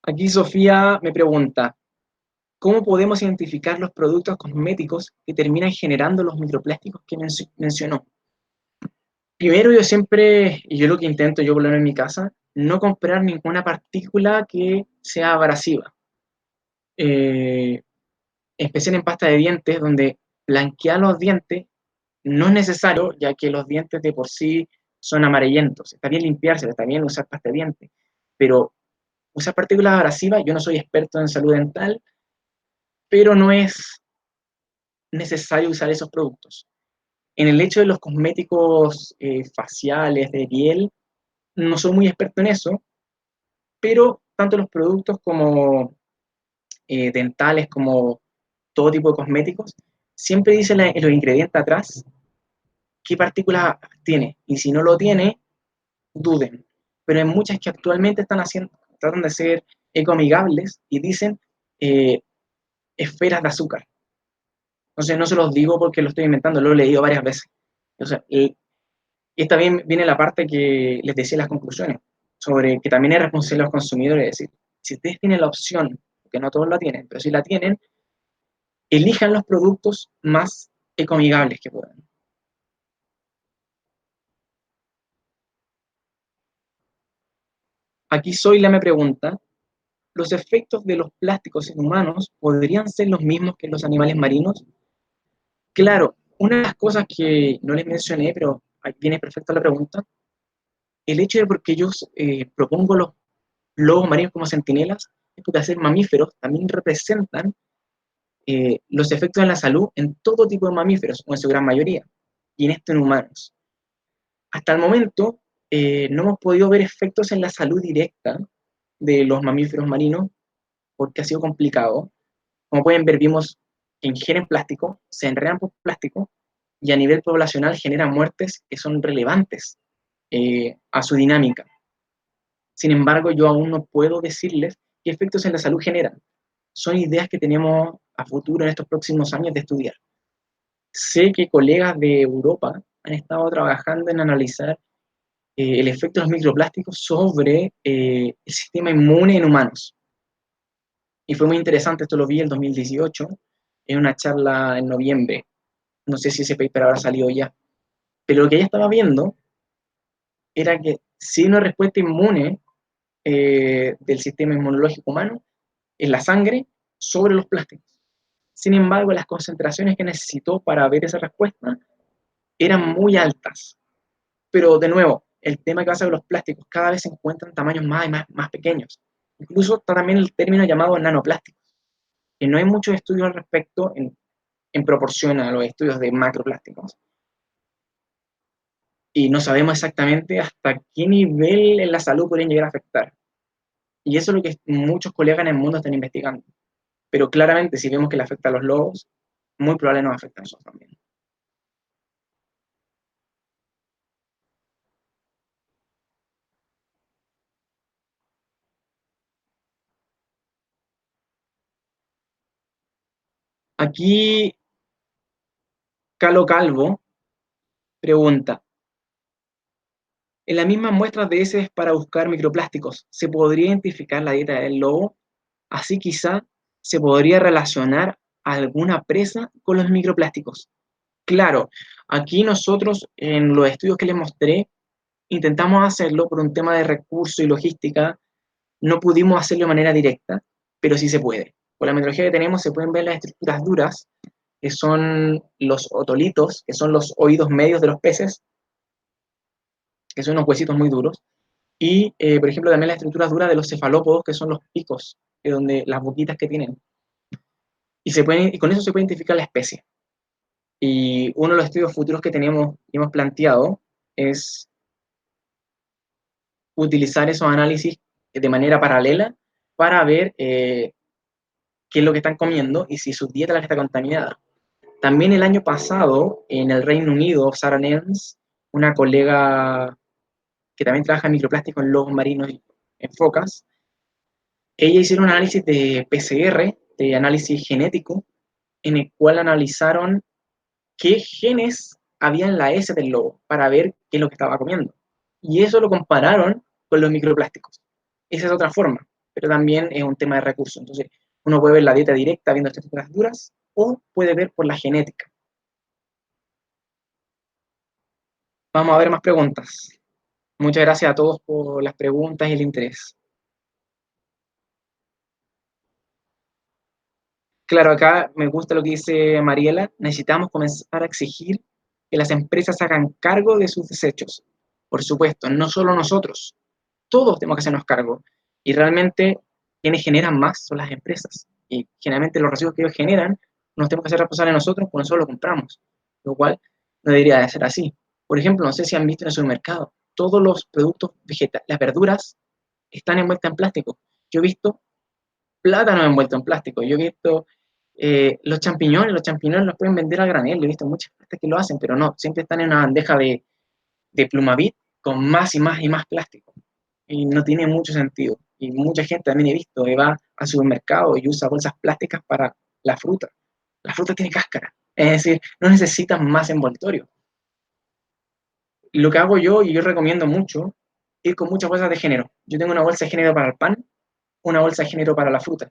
Aquí Sofía me pregunta, ¿cómo podemos identificar los productos cosméticos que terminan generando los microplásticos que mencionó? Primero, yo siempre, y yo lo que intento, yo por lo menos en mi casa, no comprar ninguna partícula que sea abrasiva. Eh, Especial en pasta de dientes, donde blanquear los dientes no es necesario, ya que los dientes de por sí son amarillentos. Está bien limpiarse, está bien usar pasta de dientes, pero usar partículas abrasivas, yo no soy experto en salud dental, pero no es necesario usar esos productos. En el hecho de los cosméticos faciales, de piel, no soy muy experto en eso, pero tanto los productos como dentales, como todo tipo de cosméticos, siempre dice en los ingredientes atrás qué partículas tiene, y si no lo tiene, duden. Pero hay muchas que actualmente están haciendo, tratan de ser ecoamigables y dicen eh, esferas de azúcar. Entonces no se los digo porque lo estoy inventando, lo he leído varias veces. O sea, y esta bien viene la parte que les decía en las conclusiones, sobre que también es responsable de los consumidores, es decir, si ustedes tienen la opción, que no todos la tienen, pero si la tienen, elijan los productos más ecoamigables que puedan. Aquí Zoila me pregunta, ¿los efectos de los plásticos en humanos podrían ser los mismos que en los animales marinos? Claro, una de las cosas que no les mencioné, pero aquí viene perfecta la pregunta, el hecho de porque yo propongo los lobos marinos como centinelas, es porque hacer mamíferos también representan los efectos en la salud en todo tipo de mamíferos, o en su gran mayoría, y en esto en humanos. Hasta el momento no hemos podido ver efectos en la salud directa de los mamíferos marinos porque ha sido complicado. Como pueden ver, vimos que ingieren plástico, se enredan por plástico y a nivel poblacional generan muertes que son relevantes a su dinámica. Sin embargo, yo aún no puedo decirles qué efectos en la salud generan. Son ideas que tenemos a futuro en estos próximos años de estudiar. Sé que colegas de Europa han estado trabajando en analizar el efecto de los microplásticos sobre el sistema inmune en humanos. Y fue muy interesante, esto lo vi en el 2018, en una charla en noviembre. No sé si ese paper habrá salido ya. Pero lo que ella estaba viendo era que si hay una respuesta inmune del sistema inmunológico humano en la sangre sobre los plásticos. Sin embargo, las concentraciones que necesitó para ver esa respuesta eran muy altas. Pero de nuevo, el tema que pasa con los plásticos, cada vez se encuentran tamaños más y más pequeños. Incluso está también el término llamado nanoplásticos, que no hay muchos estudios al respecto en proporción a los estudios de macroplásticos. Y no sabemos exactamente hasta qué nivel en la salud podrían llegar a afectar. Y eso es lo que muchos colegas en el mundo están investigando. Pero claramente, si vemos que le afecta a los lobos, muy probable nos afecta a nosotros también. Aquí Calo Calvo pregunta, en las mismas muestras de heces para buscar microplásticos, ¿se podría identificar la dieta del lobo? Así quizá se podría relacionar alguna presa con los microplásticos. Claro, aquí nosotros en los estudios que les mostré intentamos hacerlo por un tema de recurso y logística, no pudimos hacerlo de manera directa, pero sí se puede. Con la metodología que tenemos se pueden ver las estructuras duras, que son los otolitos, que son los oídos medios de los peces, que son unos huesitos muy duros, y por ejemplo también las estructuras duras de los cefalópodos, que son los picos, que donde las boquitas que tienen. Y con eso se puede identificar la especie. Y uno de los estudios futuros que tenemos y hemos planteado es utilizar esos análisis de manera paralela para ver qué es lo que están comiendo y si su dieta es la que está contaminada. También el año pasado, en el Reino Unido, Sarah Nance, una colega que también trabaja en microplástico en lobos marinos y en focas, ella hicieron un análisis de PCR, de análisis genético, en el cual analizaron qué genes había en la S del lobo para ver qué es lo que estaba comiendo. Y eso lo compararon con los microplásticos. Esa es otra forma. pero también es un tema de recursos. Entonces, uno puede ver la dieta directa viendo estructuras duras o puede ver por la genética. Vamos a ver más preguntas. Muchas gracias a todos por las preguntas y el interés. Claro, acá me gusta lo que dice Mariela. Necesitamos comenzar a exigir que las empresas hagan cargo de sus desechos. Por supuesto, no solo nosotros, todos tenemos que hacernos cargo. Y realmente, quienes generan más son las empresas. Y generalmente los residuos que ellos generan, nos tenemos que hacer responsables nosotros, porque nosotros lo compramos. Lo cual no debería de ser así. Por ejemplo, no sé si han visto en el supermercado, todos los productos vegetales, las verduras, están envueltas en plástico. Yo he visto plátano envuelto en plástico. Yo he visto los champiñones los pueden vender a granel. He visto muchas partes que lo hacen, pero no, siempre están en una bandeja de Plumavit con más y más y más plástico. Y no tiene mucho sentido. Y mucha gente también he visto que va al supermercado y usa bolsas plásticas para la fruta. La fruta tiene cáscara. Es decir, no necesitan más envoltorio. Lo que hago yo, y yo recomiendo mucho, ir con muchas bolsas de género. Yo tengo una bolsa de género para el pan, una bolsa de género para la fruta.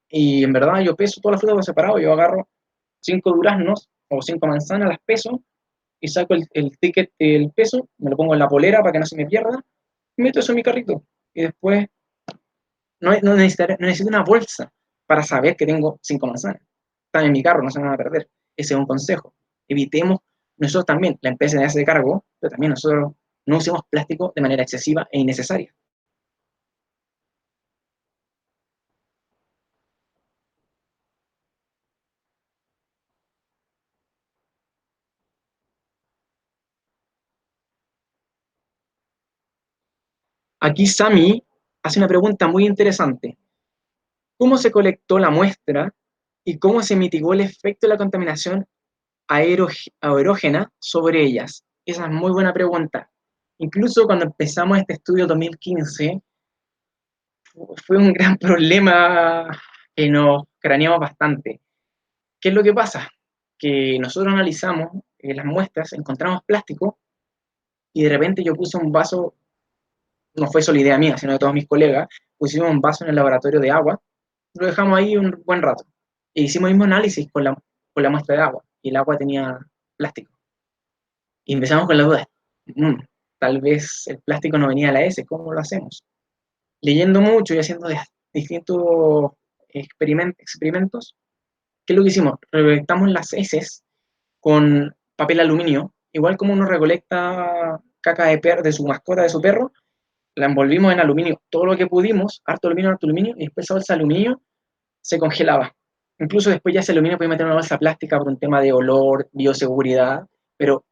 Y en verdad yo peso todas las frutas por separado. Yo agarro 5 duraznos o 5 manzanas, las peso y saco el ticket del peso, me lo pongo en la polera para que no se me pierda y meto eso en mi carrito. Y después no necesito una bolsa para saber que tengo 5 manzanas. Están en mi carro, no se me van a perder. Ese es un consejo. Evitemos nosotros también, la empresa de hace cargo, pero también nosotros no usemos plástico de manera excesiva e innecesaria. Aquí Sami hace una pregunta muy interesante. ¿Cómo se colectó la muestra y cómo se mitigó el efecto de la contaminación aerógena sobre ellas? Esa es muy buena pregunta. Incluso cuando empezamos este estudio en 2015, fue un gran problema que nos craneamos bastante. ¿Qué es lo que pasa? Que nosotros analizamos las muestras, encontramos plástico y de repente yo puse un vaso, no fue solo idea mía, sino de todos mis colegas, pusimos un vaso en el laboratorio de agua, lo dejamos ahí un buen rato. E hicimos el mismo análisis con la muestra de agua y el agua tenía plástico. Y empezamos con la duda, mm, tal vez el plástico no venía a la S, ¿cómo lo hacemos? Leyendo mucho y haciendo distintos experimentos, ¿qué es lo que hicimos? Recolectamos las heces con papel aluminio, igual como uno recolecta caca de su mascota, de su perro, la envolvimos en aluminio, todo lo que pudimos, harto aluminio, y después esa bolsa de aluminio se congelaba. Incluso después ya ese aluminio puede meter en una bolsa plástica por un tema de olor, bioseguridad, pero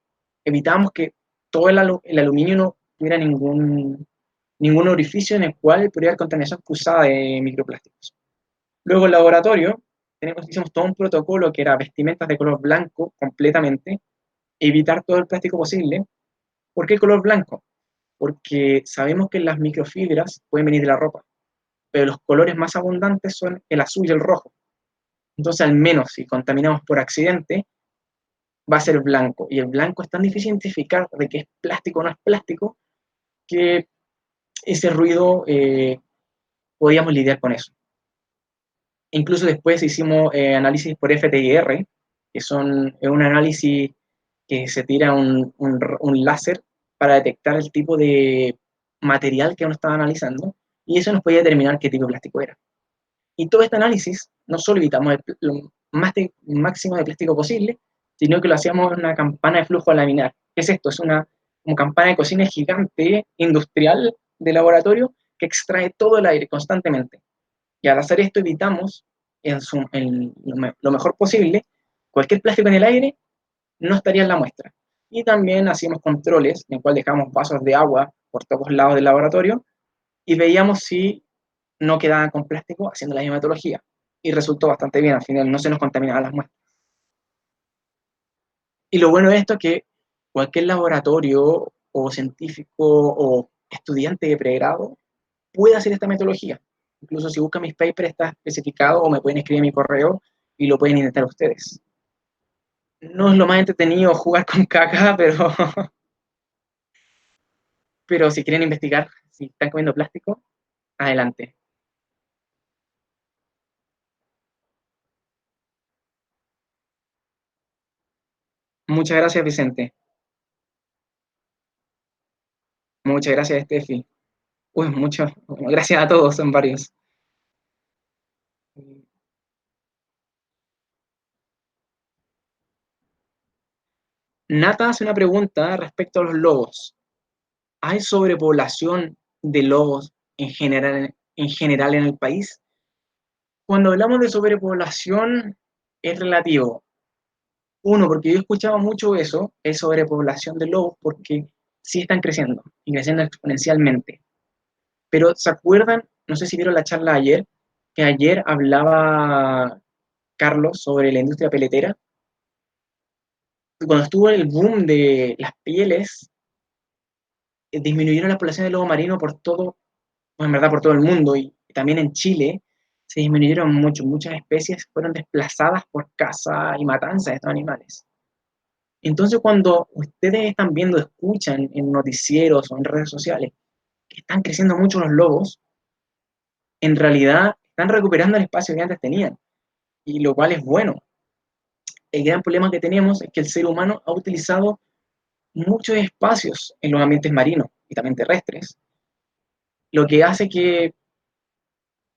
evitamos que todo el aluminio no tuviera ningún orificio en el cual pudiera haber contaminación cruzada de microplásticos. Luego en el laboratorio hicimos todo un protocolo que era vestimentas de color blanco completamente, evitar todo el plástico posible. ¿Por qué el color blanco? Porque sabemos que las microfibras pueden venir de la ropa, pero los colores más abundantes son el azul y el rojo. Entonces, al menos si contaminamos por accidente, va a ser blanco. Y el blanco es tan difícil identificar de qué es plástico o no es plástico, que ese ruido podíamos lidiar con eso. Incluso después hicimos análisis por FTIR, que es un análisis que se tira un láser para detectar el tipo de material que uno estaba analizando, y eso nos podía determinar qué tipo de plástico era. Y todo este análisis no solo evitamos lo máximo de plástico posible, sino que lo hacíamos en una campana de flujo laminar. ¿Qué es esto? Es una como campana de cocina gigante, industrial, de laboratorio, que extrae todo el aire constantemente. Y al hacer esto evitamos, en lo mejor posible, cualquier plástico en el aire no estaría en la muestra. Y también hacíamos controles en el cual dejamos vasos de agua por todos lados del laboratorio y veíamos si no quedaban con plástico haciendo la misma metodología. Y resultó bastante bien, al final no se nos contaminaban las muestras. Y lo bueno de esto es que cualquier laboratorio o científico o estudiante de pregrado puede hacer esta metodología. Incluso si buscan mis papers está especificado o me pueden escribir mi correo y lo pueden intentar ustedes. No es lo más entretenido jugar con caca, pero si quieren investigar si están comiendo plástico, Adelante. Muchas gracias, Vicente. Muchas gracias, Steffi. Uy, muchas gracias a todos, son varios. Nata hace una pregunta respecto a los lobos. ¿Hay sobrepoblación de lobos en general en el país? Cuando hablamos de sobrepoblación, es relativo. Uno, porque yo escuchaba mucho eso, es sobrepoblación de lobos, porque sí están creciendo, y creciendo exponencialmente. Pero, ¿se acuerdan? No sé si vieron la charla ayer, que ayer hablaba Carlos sobre la industria peletera. Cuando estuvo el boom de las pieles, disminuyeron la población de lobo marino por todo, pues en verdad por todo el mundo, y también en Chile se disminuyeron mucho, muchas especies fueron desplazadas por caza y matanza de estos animales. Entonces, cuando ustedes están viendo, escuchan en noticieros o en redes sociales que están creciendo mucho los lobos, en realidad están recuperando el espacio que antes tenían, y lo cual es bueno. El gran problema que tenemos es que el ser humano ha utilizado muchos espacios en los ambientes marinos y también terrestres, lo que hace que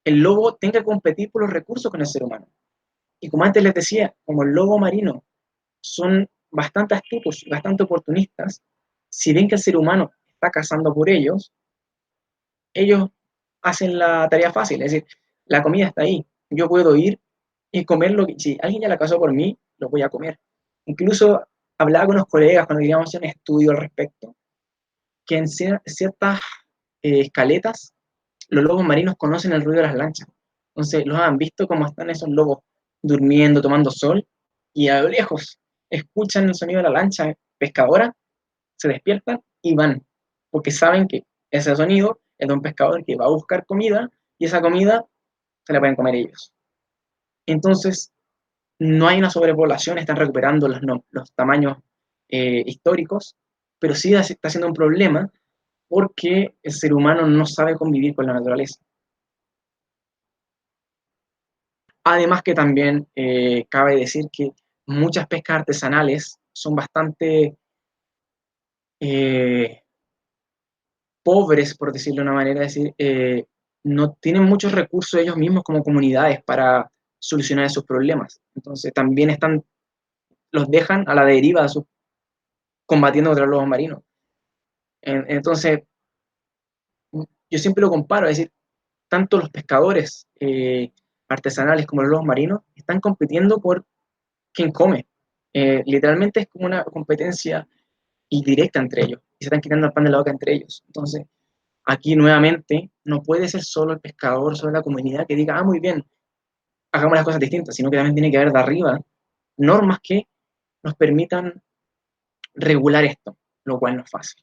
el lobo tenga que competir por los recursos con el ser humano. Y como antes les decía, como el lobo marino son bastante astutos, bastante oportunistas, si ven que el ser humano está cazando por ellos hacen la tarea fácil, es decir, la comida está ahí, yo puedo ir y comer lo que, si alguien ya la cazó por mí, lo voy a comer. Incluso hablaba con unos colegas cuando queríamos hacer un estudio al respecto, que en ciertas escaletas los lobos marinos conocen el ruido de las lanchas. Entonces, los han visto cómo están esos lobos durmiendo, tomando sol, y a lo lejos escuchan el sonido de la lancha pescadora, se despiertan y van, porque saben que ese sonido es de un pescador que va a buscar comida y esa comida se la pueden comer ellos. Entonces, no hay una sobrepoblación, están recuperando los tamaños históricos, pero sí está siendo un problema porque el ser humano no sabe convivir con la naturaleza. Además que también cabe decir que muchas pescas artesanales son bastante eh, pobres, por decirlo de una manera, es decir, no tienen muchos recursos ellos mismos como comunidades para solucionar esos problemas. Entonces también los dejan a la deriva combatiendo contra los lobos marinos. Entonces, yo siempre lo comparo, es decir, tanto los pescadores artesanales como los lobos marinos están compitiendo por quién come. Literalmente es como una competencia indirecta entre ellos y se están quitando el pan de la boca entre ellos. Entonces, aquí nuevamente no puede ser solo el pescador, solo la comunidad que diga, ah, muy bien, hagamos las cosas distintas, sino que también tiene que haber de arriba normas que nos permitan regular esto, lo cual no es fácil.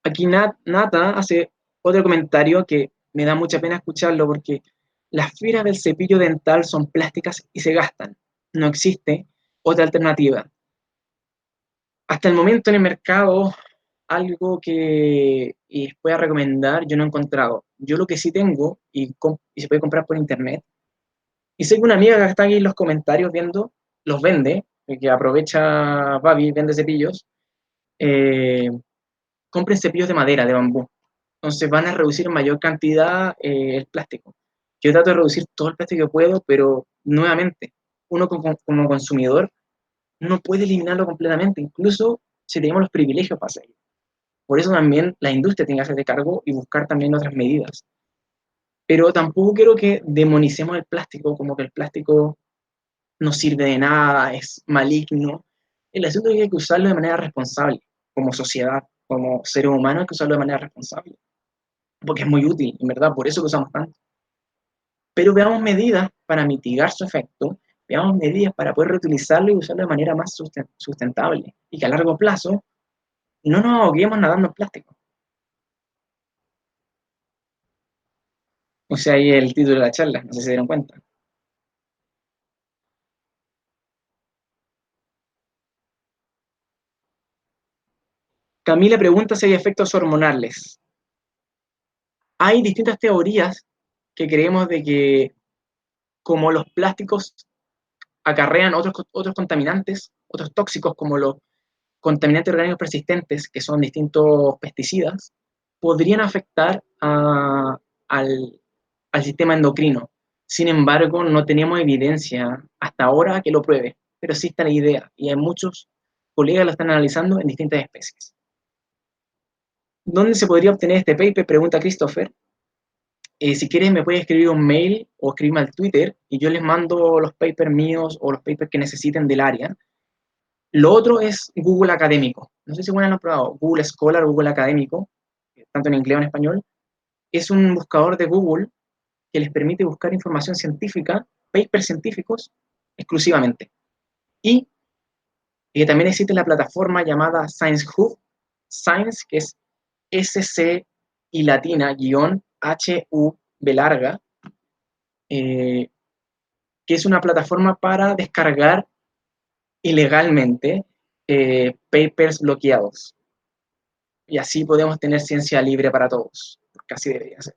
Aquí Nata hace otro comentario que me da mucha pena escucharlo porque las fibras del cepillo dental son plásticas y se gastan. No existe otra alternativa. Hasta el momento en el mercado, algo que pueda recomendar, yo no he encontrado. Yo lo que sí tengo, y se puede comprar por internet, y sé que una amiga que está aquí en los comentarios viendo, los vende, que aprovecha Babi, vende cepillos, eh, compren cepillos de madera, de bambú. Entonces van a reducir en mayor cantidad el plástico. Yo trato de reducir todo el plástico que puedo, pero nuevamente, uno como consumidor no puede eliminarlo completamente, incluso si tenemos los privilegios para hacerlo. Por eso también la industria tiene que hacerse cargo y buscar también otras medidas. Pero tampoco quiero que demonicemos el plástico, como que el plástico no sirve de nada, es maligno. El asunto es que hay que usarlo de manera responsable, como sociedad, como seres humanos hay que usarlo de manera responsable, porque es muy útil, en verdad, por eso lo usamos tanto. Pero veamos medidas para mitigar su efecto, veamos medidas para poder reutilizarlo y usarlo de manera más sustentable, y que a largo plazo no nos ahoguemos nadando en plástico. O sea, ahí el título de la charla, no sé si se dieron cuenta. Camila pregunta si hay efectos hormonales. Hay distintas teorías que creemos de que como los plásticos acarrean otros contaminantes, otros tóxicos como los contaminantes orgánicos persistentes, que son distintos pesticidas, podrían afectar al, al sistema endocrino. Sin embargo, no tenemos evidencia hasta ahora que lo pruebe, pero sí está la idea y hay muchos colegas lo están analizando en distintas especies. ¿Dónde se podría obtener este paper? Pregunta Christopher. Si quieres me puedes escribir un mail o escribirme al Twitter y yo les mando los papers míos o los papers que necesiten del área. Lo otro es Google Académico. No sé si bueno lo han probado. Google Scholar, Google Académico, tanto en inglés o en español. Es un buscador de Google que les permite buscar información científica, papers científicos, exclusivamente. Y también existe la plataforma llamada Science Hub, Science, que es SC y latina, guión HUB larga, eh, que es una plataforma para descargar ilegalmente papers bloqueados. Y así podemos tener ciencia libre para todos, porque así debería ser.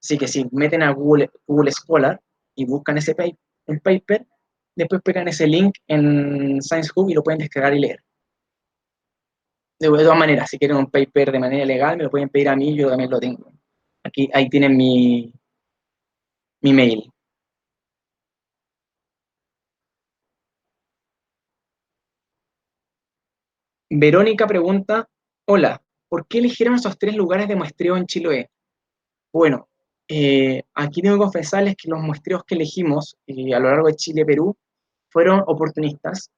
Así que si meten a Google Scholar y buscan un paper, después pegan ese link en Science Hub y lo pueden descargar y leer. De todas maneras, si quieren un paper de manera legal, me lo pueden pedir a mí, yo también lo tengo. Ahí tienen mi mail. Verónica pregunta, hola, ¿por qué eligieron esos 3 lugares de muestreo en Chiloé? Bueno, aquí tengo que confesarles que los muestreos que elegimos a lo largo de Chile y Perú fueron oportunistas.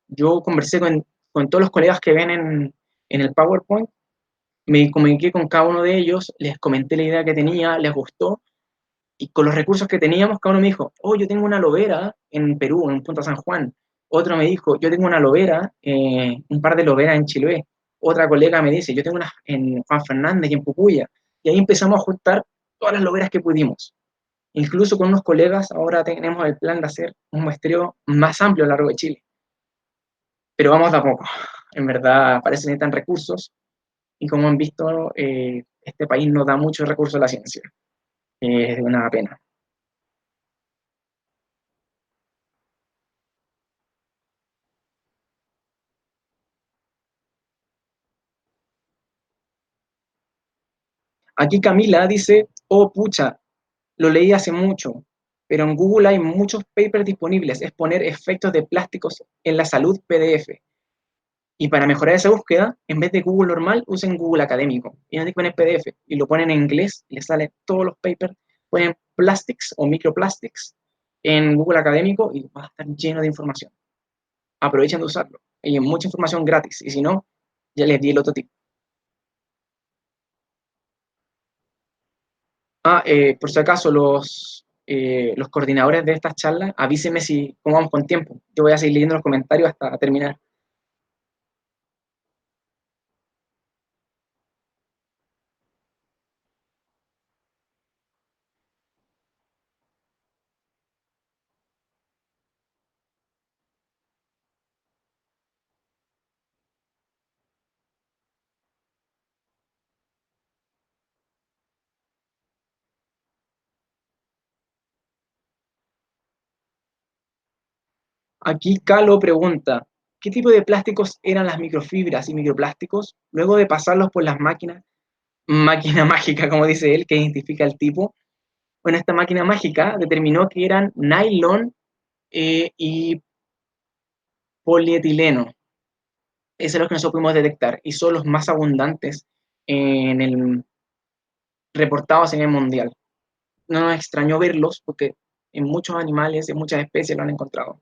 Yo conversé con todos los colegas que ven en el PowerPoint, me comuniqué con cada uno de ellos, les comenté la idea que tenía, les gustó, y con los recursos que teníamos, cada uno me dijo, oh, yo tengo una lobera en Perú, en Punta San Juan. Otro me dijo, yo tengo una lobera, un par de loberas en Chiloé. Otra colega me dice, yo tengo una en Juan Fernández y en Pucuya. Y ahí empezamos a juntar todas las loberas que pudimos. Incluso con unos colegas ahora tenemos el plan de hacer un muestreo más amplio a lo largo de Chile. Pero vamos de a poco. En verdad, parece que necesitan recursos y como han visto, este país no da muchos recursos a la ciencia. Es una pena. Aquí Camila dice, oh pucha, lo leí hace mucho, pero en Google hay muchos papers disponibles, es poner efectos de plásticos en la salud PDF. Y para mejorar esa búsqueda, en vez de Google normal, usen Google Académico. Y no que poner PDF y lo ponen en inglés, y les salen todos los papers, ponen plastics o microplastics en Google Académico y va a estar lleno de información. Aprovechen de usarlo. Hay mucha información gratis. Y si no, ya les di el otro tip. Por si acaso, los coordinadores de estas charlas, avísenme si cómo vamos con tiempo. Yo voy a seguir leyendo los comentarios hasta terminar. Aquí Calo pregunta, ¿qué tipo de plásticos eran las microfibras y microplásticos? Luego de pasarlos por las máquina mágica, como dice él, que identifica el tipo. Bueno, esta máquina mágica determinó que eran nylon y polietileno. Esos son los que nosotros pudimos detectar y son los más abundantes en el reportados en el mundial. No nos extrañó verlos porque en muchos animales, en muchas especies lo han encontrado.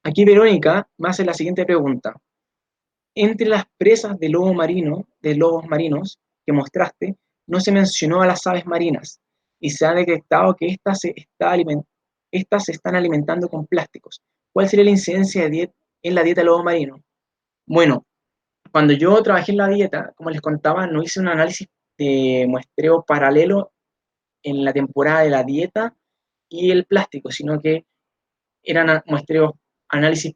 Aquí Verónica me hace la siguiente pregunta. Entre las presas de lobos marinos que mostraste, no se mencionó a las aves marinas y se ha detectado que estas se están alimentando con plásticos. ¿Cuál sería la incidencia en la dieta de lobos marinos. Bueno, cuando yo trabajé en la dieta, como les contaba, no hice un análisis de muestreo paralelo en la temporada de la dieta y el plástico, sino que eran muestreos, análisis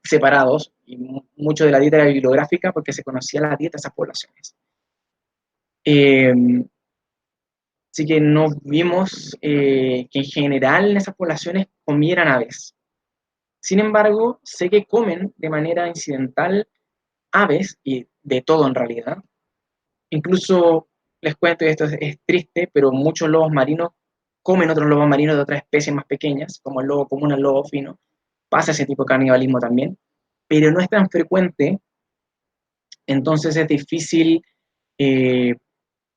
separados, y mucho de la dieta era bibliográfica porque se conocía la dieta de esas poblaciones. Eh, Así que no vimos que en general en esas poblaciones comieran aves. Sin embargo, sé que comen de manera incidental aves, y de todo en realidad. Incluso les cuento, y esto es triste, pero muchos lobos marinos comen otros lobos marinos de otras especies más pequeñas, como el lobo común, el lobo fino. Pasa ese tipo de canibalismo también, pero no es tan frecuente, entonces es difícil eh,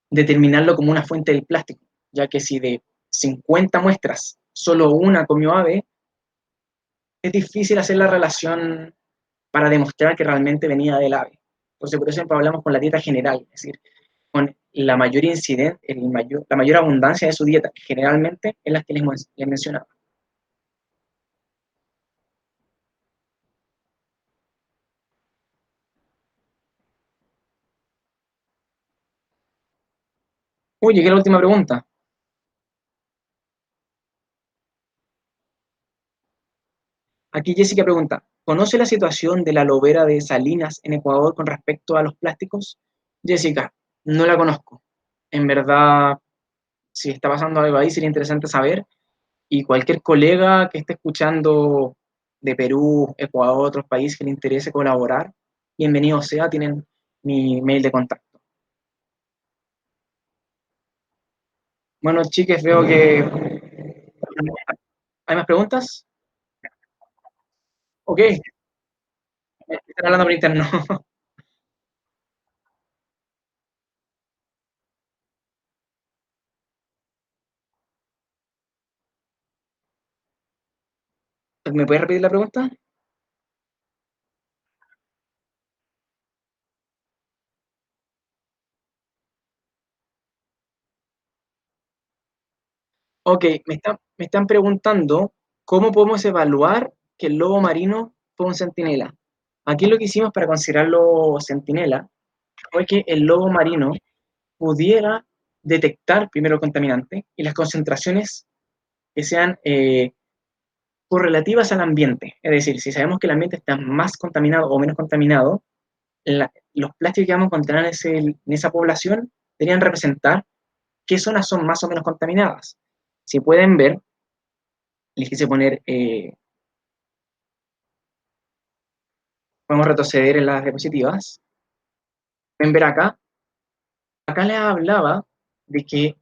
determinarlo como una fuente del plástico, ya que si de 50 muestras solo una comió ave, es difícil hacer la relación para demostrar que realmente venía del ave. Entonces, por ejemplo, hablamos con la dieta general, es decir, con la mayor incidente, la mayor abundancia de su dieta, generalmente en las que les mencionaba. Uy, llegué a la última pregunta. Aquí Jessica pregunta, ¿conoce la situación de la lobera de Salinas en Ecuador con respecto a los plásticos? Jessica, no la conozco. En verdad, si está pasando algo ahí, sería interesante saber. Y cualquier colega que esté escuchando de Perú, Ecuador, otros países que le interese colaborar, bienvenido sea, tienen mi mail de contacto. Bueno, chiques, veo que hay más preguntas. Ok, están hablando por interno. ¿Me puedes repetir la pregunta? Ok, me están preguntando cómo podemos evaluar que el lobo marino fue un centinela. Aquí lo que hicimos para considerarlo centinela fue que el lobo marino pudiera detectar primero el contaminante y las concentraciones que sean correlativas al ambiente. Es decir, si sabemos que el ambiente está más contaminado o menos contaminado, los plásticos que vamos a encontrar en esa población deberían representar qué zonas son más o menos contaminadas. Si pueden ver, les quise poner, podemos retroceder en las diapositivas. Pueden ver acá les hablaba de que,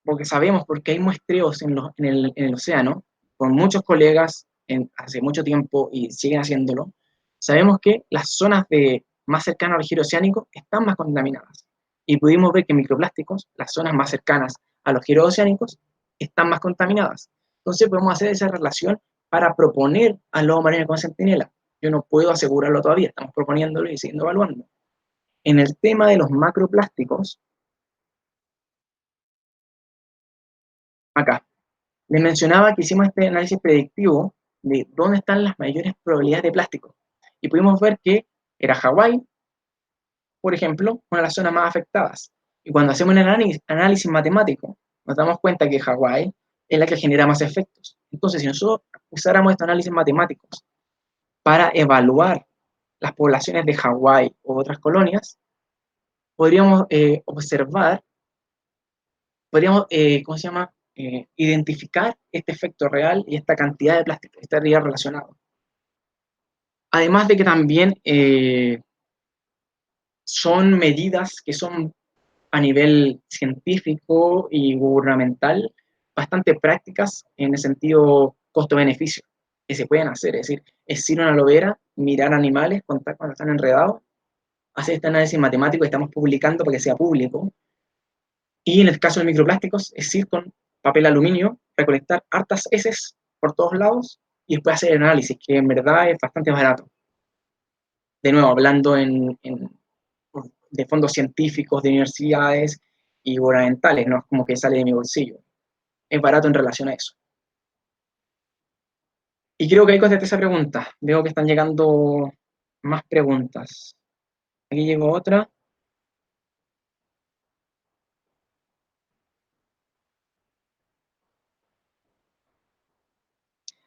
porque sabemos, porque hay muestreos en el océano, con muchos colegas hace mucho tiempo y siguen haciéndolo, sabemos que las zonas más cercanas al giro oceánico están más contaminadas. Y pudimos ver que microplásticos, las zonas más cercanas a los giros oceánicos, están más contaminadas. Entonces podemos hacer esa relación para proponer al lobo marino con centinela. Yo no puedo asegurarlo todavía, estamos proponiéndolo y siguiendo evaluando. En el tema de los macroplásticos, acá, les mencionaba que hicimos este análisis predictivo de dónde están las mayores probabilidades de plástico. Y pudimos ver que era Hawái, por ejemplo, una de las zonas más afectadas. Y cuando hacemos un análisis matemático, nos damos cuenta que Hawái es la que genera más efectos. Entonces, si nosotros usáramos estos análisis matemáticos para evaluar las poblaciones de Hawái u otras colonias, podríamos observar, podríamos, ¿cómo se llama? Identificar este efecto real y esta cantidad de plástico que estaría relacionado. Además de que también son medidas que son a nivel científico y gubernamental bastante prácticas en el sentido costo-beneficio que se pueden hacer. Es decir, es ir a una lobera, mirar animales, contar cuando están enredados, hacer este análisis matemático que estamos publicando para que sea público. Y en el caso de microplásticos, es ir con papel aluminio, recolectar hartas heces por todos lados y después hacer el análisis, que en verdad es bastante barato. De nuevo, hablando de fondos científicos, de universidades y gubernamentales, no es como que sale de mi bolsillo. Es barato en relación a eso. Y creo que ahí contesté esa pregunta. Veo que están llegando más preguntas. Aquí llegó otra.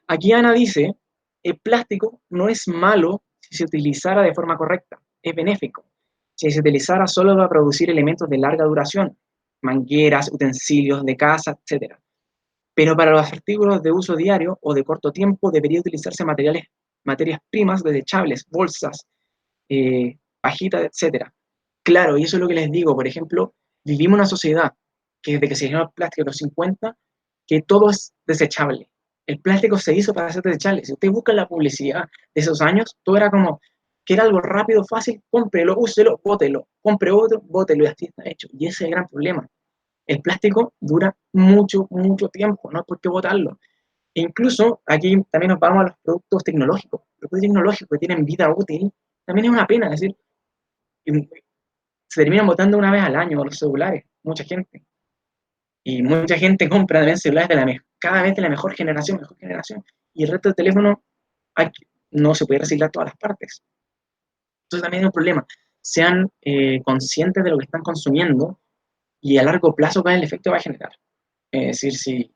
Aquí Ana dice, el plástico no es malo si se utilizara de forma correcta, es benéfico. Si se utilizara solo para producir elementos de larga duración, mangueras, utensilios de casa, etcétera. Pero para los artículos de uso diario o de corto tiempo debería utilizarse materias primas desechables, bolsas, pajitas, etcétera. Claro, y eso es lo que les digo. Por ejemplo, vivimos en una sociedad que desde que se generó el plástico en los 50, que todo es desechable. El plástico se hizo para ser desechable. Si ustedes buscan la publicidad de esos años, todo era como que era algo rápido, fácil, cómprelo, úselo, bótelo, compre otro, bótelo, y así está hecho. Y ese es el gran problema. El plástico dura mucho, mucho tiempo, no hay por qué botarlo. E incluso aquí también nos vamos a los productos tecnológicos. Los productos tecnológicos que tienen vida útil, también es una pena, es decir, se terminan botando una vez al año los celulares, mucha gente. Y mucha gente compra también celulares cada vez de la mejor generación. Y el resto del teléfono hay, no se puede reciclar todas las partes. Entonces también es un problema. Sean conscientes de lo que están consumiendo y a largo plazo cuál es el efecto que va a generar. Es decir, si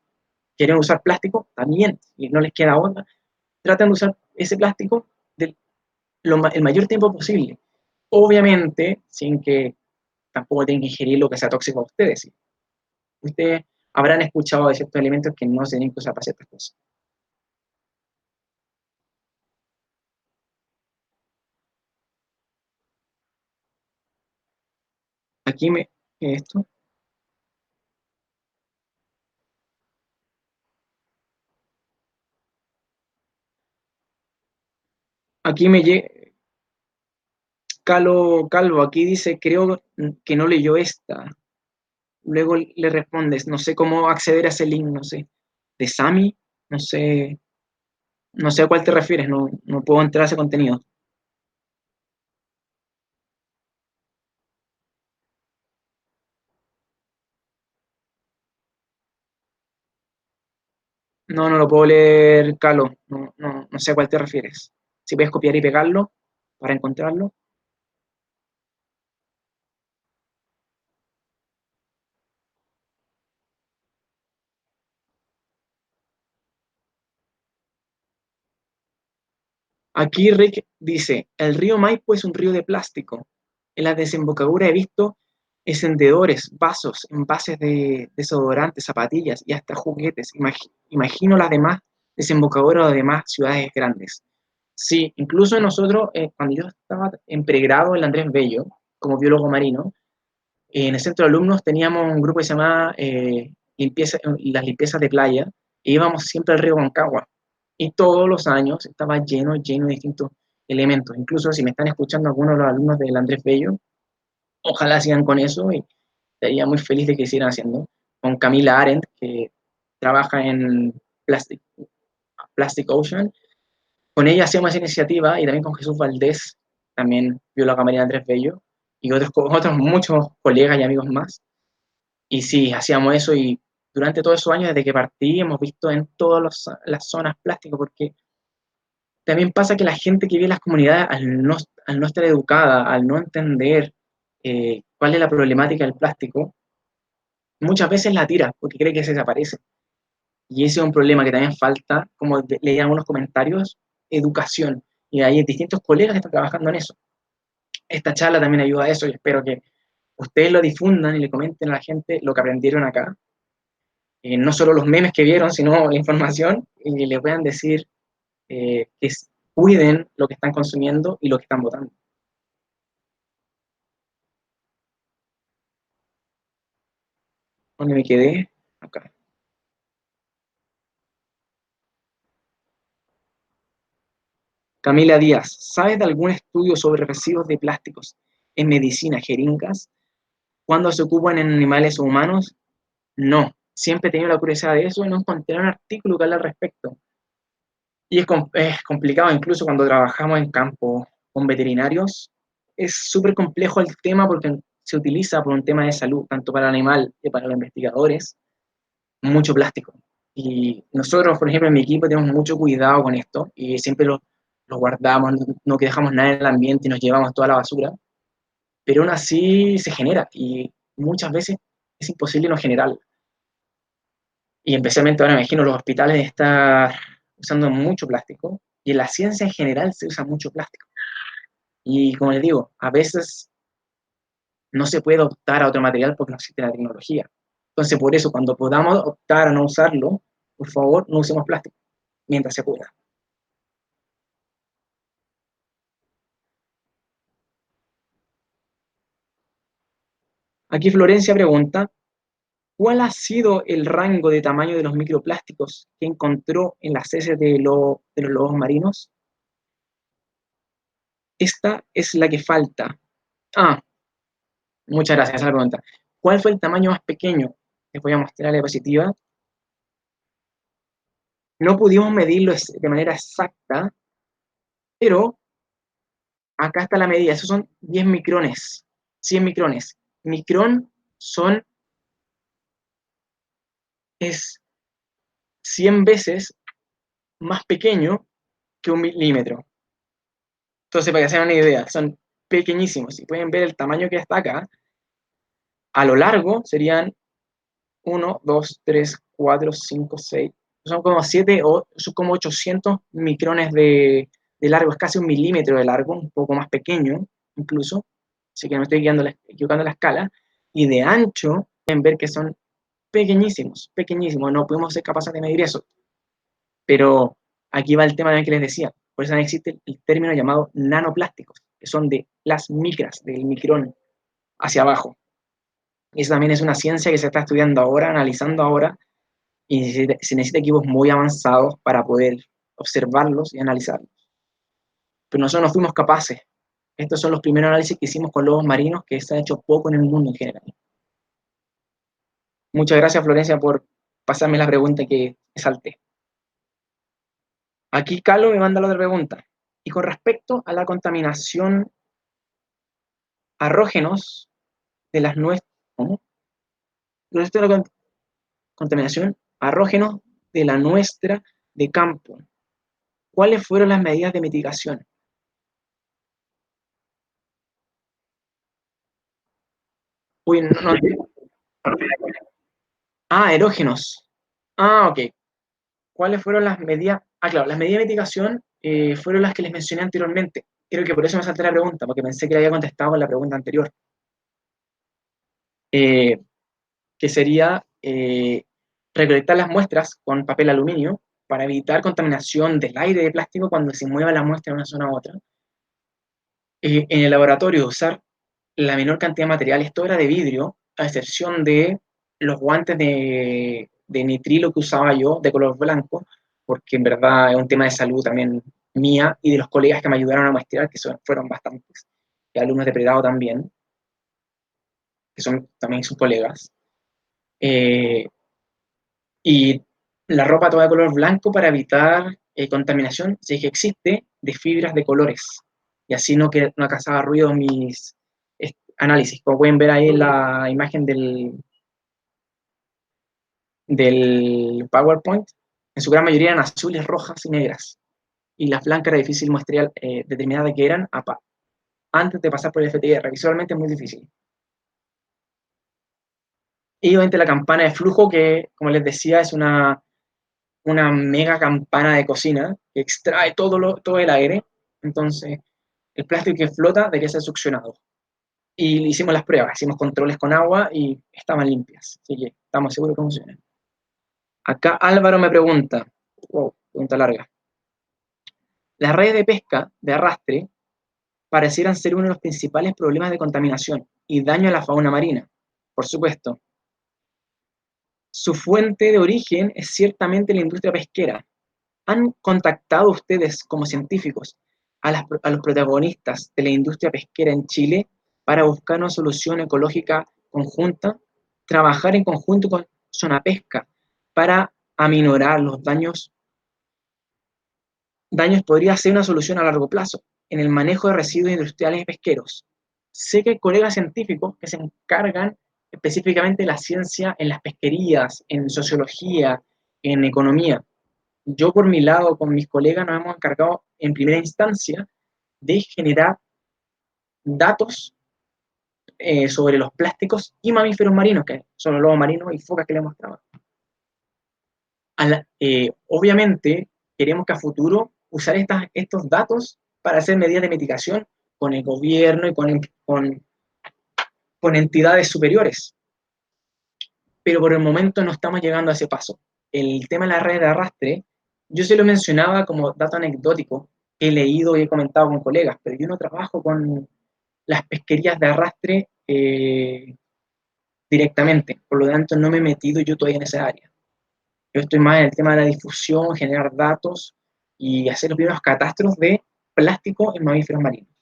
quieren usar plástico, también, y no les queda otra, traten de usar ese plástico el mayor tiempo posible. Obviamente, sin que tampoco tengan que ingerir lo que sea tóxico a ustedes. ¿Sí? Ustedes habrán escuchado de ciertos alimentos que no se tienen que usar para ciertas cosas. Aquí me, esto, aquí me llega, Calvo, aquí dice, creo que no leyó esta. Luego le respondes, no sé cómo acceder a ese link, no sé. De Sami, no sé, no sé a cuál te refieres, no, no puedo entrar a ese contenido. No, no lo puedo leer, Calo, no, no, no sé a cuál te refieres. Si puedes copiar y pegarlo para encontrarlo. Aquí Rick dice, el río Maipo es un río de plástico. En la desembocadura he visto encendedores, vasos, envases de desodorantes, zapatillas y hasta juguetes. Imagino las demás desembocaduras o demás ciudades grandes. Sí, incluso nosotros, cuando yo estaba en pregrado en la Andrés Bello, como biólogo marino, en el centro de alumnos teníamos un grupo que se llamaba las limpiezas de playa, e íbamos siempre al río Concagua. Y todos los años estaba lleno, lleno de distintos elementos. Incluso si me están escuchando algunos de los alumnos del Andrés Bello, ojalá sigan con eso y estaría muy feliz de que sigan haciendo. Con Camila Arendt, que trabaja en Plastic, Plastic Ocean, con ella hacíamos esa iniciativa y también con Jesús Valdés, también bióloga marina Andrés Bello, y otros muchos colegas y amigos más. Y sí, hacíamos eso y durante todos esos años, desde que partí, hemos visto en todas las zonas plásticos, porque también pasa que la gente que vive en las comunidades, al no estar educada, al no entender cuál es la problemática del plástico, muchas veces la tira porque cree que se desaparece. Y ese es un problema que también falta, como leía algunos comentarios, educación. Y hay distintos colegas que están trabajando en eso. Esta charla también ayuda a eso y espero que ustedes lo difundan y le comenten a la gente lo que aprendieron acá, no solo los memes que vieron, sino la información, y le puedan decir que cuiden lo que están consumiendo y lo que están votando. ¿Dónde me quedé? Acá. Camila Díaz, ¿sabes de algún estudio sobre residuos de plásticos en medicina, jeringas? ¿Cuándo se ocupan en animales o humanos? No. Siempre he tenido la curiosidad de eso y no encontré un artículo que hable al respecto. Y es complicado, incluso cuando trabajamos en campo con veterinarios, es súper complejo el tema porque se utiliza por un tema de salud, tanto para el animal que para los investigadores, mucho plástico. Y nosotros, por ejemplo, en mi equipo tenemos mucho cuidado con esto y siempre lo guardamos, no que dejamos nada en el ambiente y nos llevamos toda la basura, pero aún así se genera y muchas veces es imposible no generarlo. Y especialmente ahora me imagino los hospitales están usando mucho plástico y en la ciencia en general se usa mucho plástico. Y como les digo, a veces no se puede optar a otro material porque no existe la tecnología. Entonces, por eso, cuando podamos optar a no usarlo, por favor, no usemos plástico mientras se pueda. Aquí Florencia pregunta, ¿cuál ha sido el rango de tamaño de los microplásticos que encontró en las heces de los lobos marinos? Esta es la que falta. Ah, muchas gracias, esa es la pregunta. ¿Cuál fue el tamaño más pequeño? Les voy a mostrar la diapositiva. No pudimos medirlo de manera exacta, pero acá está la medida. Esos son 10 micrones, 100 micrones. Micrón son, es 100 veces más pequeño que un milímetro. Entonces, para que se hagan una idea, son pequeñísimos. Y pueden ver el tamaño que está acá. A lo largo serían 1, 2, 3, 4, 5, 6. Son como 7 o son como 800 micrones de largo. Es casi un milímetro de largo, un poco más pequeño incluso. Así que no me estoy equivocando la escala. Y de ancho, pueden ver que son pequeñísimos, pequeñísimos. No podemos ser capaces de medir eso. Pero aquí va el tema que les decía. Por eso existe el término llamado nanoplásticos, que son de las micras, del micrón hacia abajo. Y eso también es una ciencia que se está estudiando ahora, analizando ahora, y se necesita equipos muy avanzados para poder observarlos y analizarlos. Pero nosotros no fuimos capaces. Estos son los primeros análisis que hicimos con lobos marinos, que se ha hecho poco en el mundo en general. Muchas gracias, Florencia, por pasarme la pregunta que salté. Aquí Carlos me manda la otra pregunta. Y con respecto a la contaminación aerógenos de las nuestras, ¿cómo? Con respecto a la contaminación aerógenos de la nuestra de campo, ¿cuáles fueron las medidas de mitigación? Uy, aerógenos. Ok. ¿Cuáles fueron las medidas? Claro, las medidas de mitigación fueron las que les mencioné anteriormente. Creo que por eso me salté la pregunta, porque pensé que la había contestado en la pregunta anterior. Eh, que sería recolectar las muestras con papel aluminio para evitar contaminación del aire de plástico cuando se mueva la muestra de una zona a otra. En el laboratorio usar la menor cantidad de materiales, todo era de vidrio, a excepción de los guantes de nitrilo que usaba yo, de color blanco, porque en verdad es un tema de salud también mía y de los colegas que me ayudaron a muestrear, que fueron bastantes, y alumnos de pregrado también, que son también sus colegas. Eh, y la ropa toda de color blanco para evitar contaminación, si es que existe, de fibras de colores. Y así no causaba ruido mis análisis. Como pueden ver ahí en la imagen del PowerPoint, en su gran mayoría eran azules, rojas y negras. Y las blancas era difícil muestrear determinar de qué eran antes de pasar por el FTIR. Visualmente es muy difícil. Y obviamente la campana de flujo, que como les decía, es una mega campana de cocina que extrae todo el aire. Entonces, el plástico que flota debería ser succionado. Y hicimos las pruebas, hicimos controles con agua y estaban limpias. Así que estamos seguros que funciona. Acá Álvaro me pregunta, wow, pregunta larga. Las redes de pesca de arrastre parecieran ser uno de los principales problemas de contaminación y daño a la fauna marina. Por supuesto, su fuente de origen es ciertamente la industria pesquera. ¿Han contactado ustedes como científicos a los protagonistas de la industria pesquera en Chile para buscar una solución ecológica conjunta? Trabajar en conjunto con Sonapesca para aminorar los daños podría ser una solución a largo plazo en el manejo de residuos industriales y pesqueros. Sé que hay colegas científicos que se encargan específicamente de la ciencia en las pesquerías, en sociología, en economía. Yo por mi lado, con mis colegas, nos hemos encargado en primera instancia de generar datos sobre los plásticos y mamíferos marinos, que son los lobos marinos y focas que le mostraba. Obviamente, queremos que a futuro usar estos datos para hacer medidas de mitigación con el gobierno y con entidades superiores. Pero por el momento no estamos llegando a ese paso. El tema de la red de arrastre, yo se lo mencionaba como dato anecdótico, que he leído y he comentado con colegas, pero yo no trabajo con las pesquerías de arrastre directamente, por lo tanto no me he metido yo todavía en esa área. Yo estoy más en el tema de la difusión, generar datos y hacer los primeros catastros de plástico en mamíferos marinos.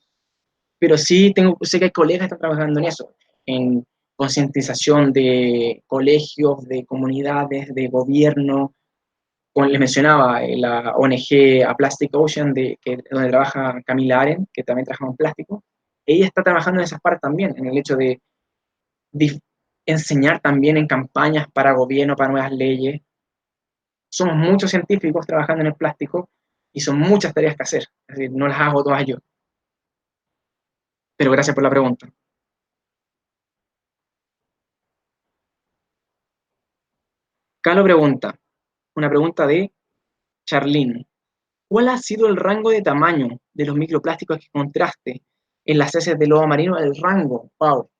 Pero sí sé que hay colegas que están trabajando en eso, en concientización de colegios, de comunidades, de gobierno. Como les mencionaba, la ONG A Plastic Ocean, donde trabaja Camila Aren, que también trabaja en plástico, ella está trabajando en esas partes también, en el hecho de enseñar también en campañas para gobierno, para nuevas leyes. Somos muchos científicos trabajando en el plástico y son muchas tareas que hacer, es decir, no las hago todas yo. Pero gracias por la pregunta. Carlos pregunta, una pregunta de Charlene. ¿Cuál ha sido el rango de tamaño de los microplásticos que encontraste en las heces de lobo marino? El rango, wow.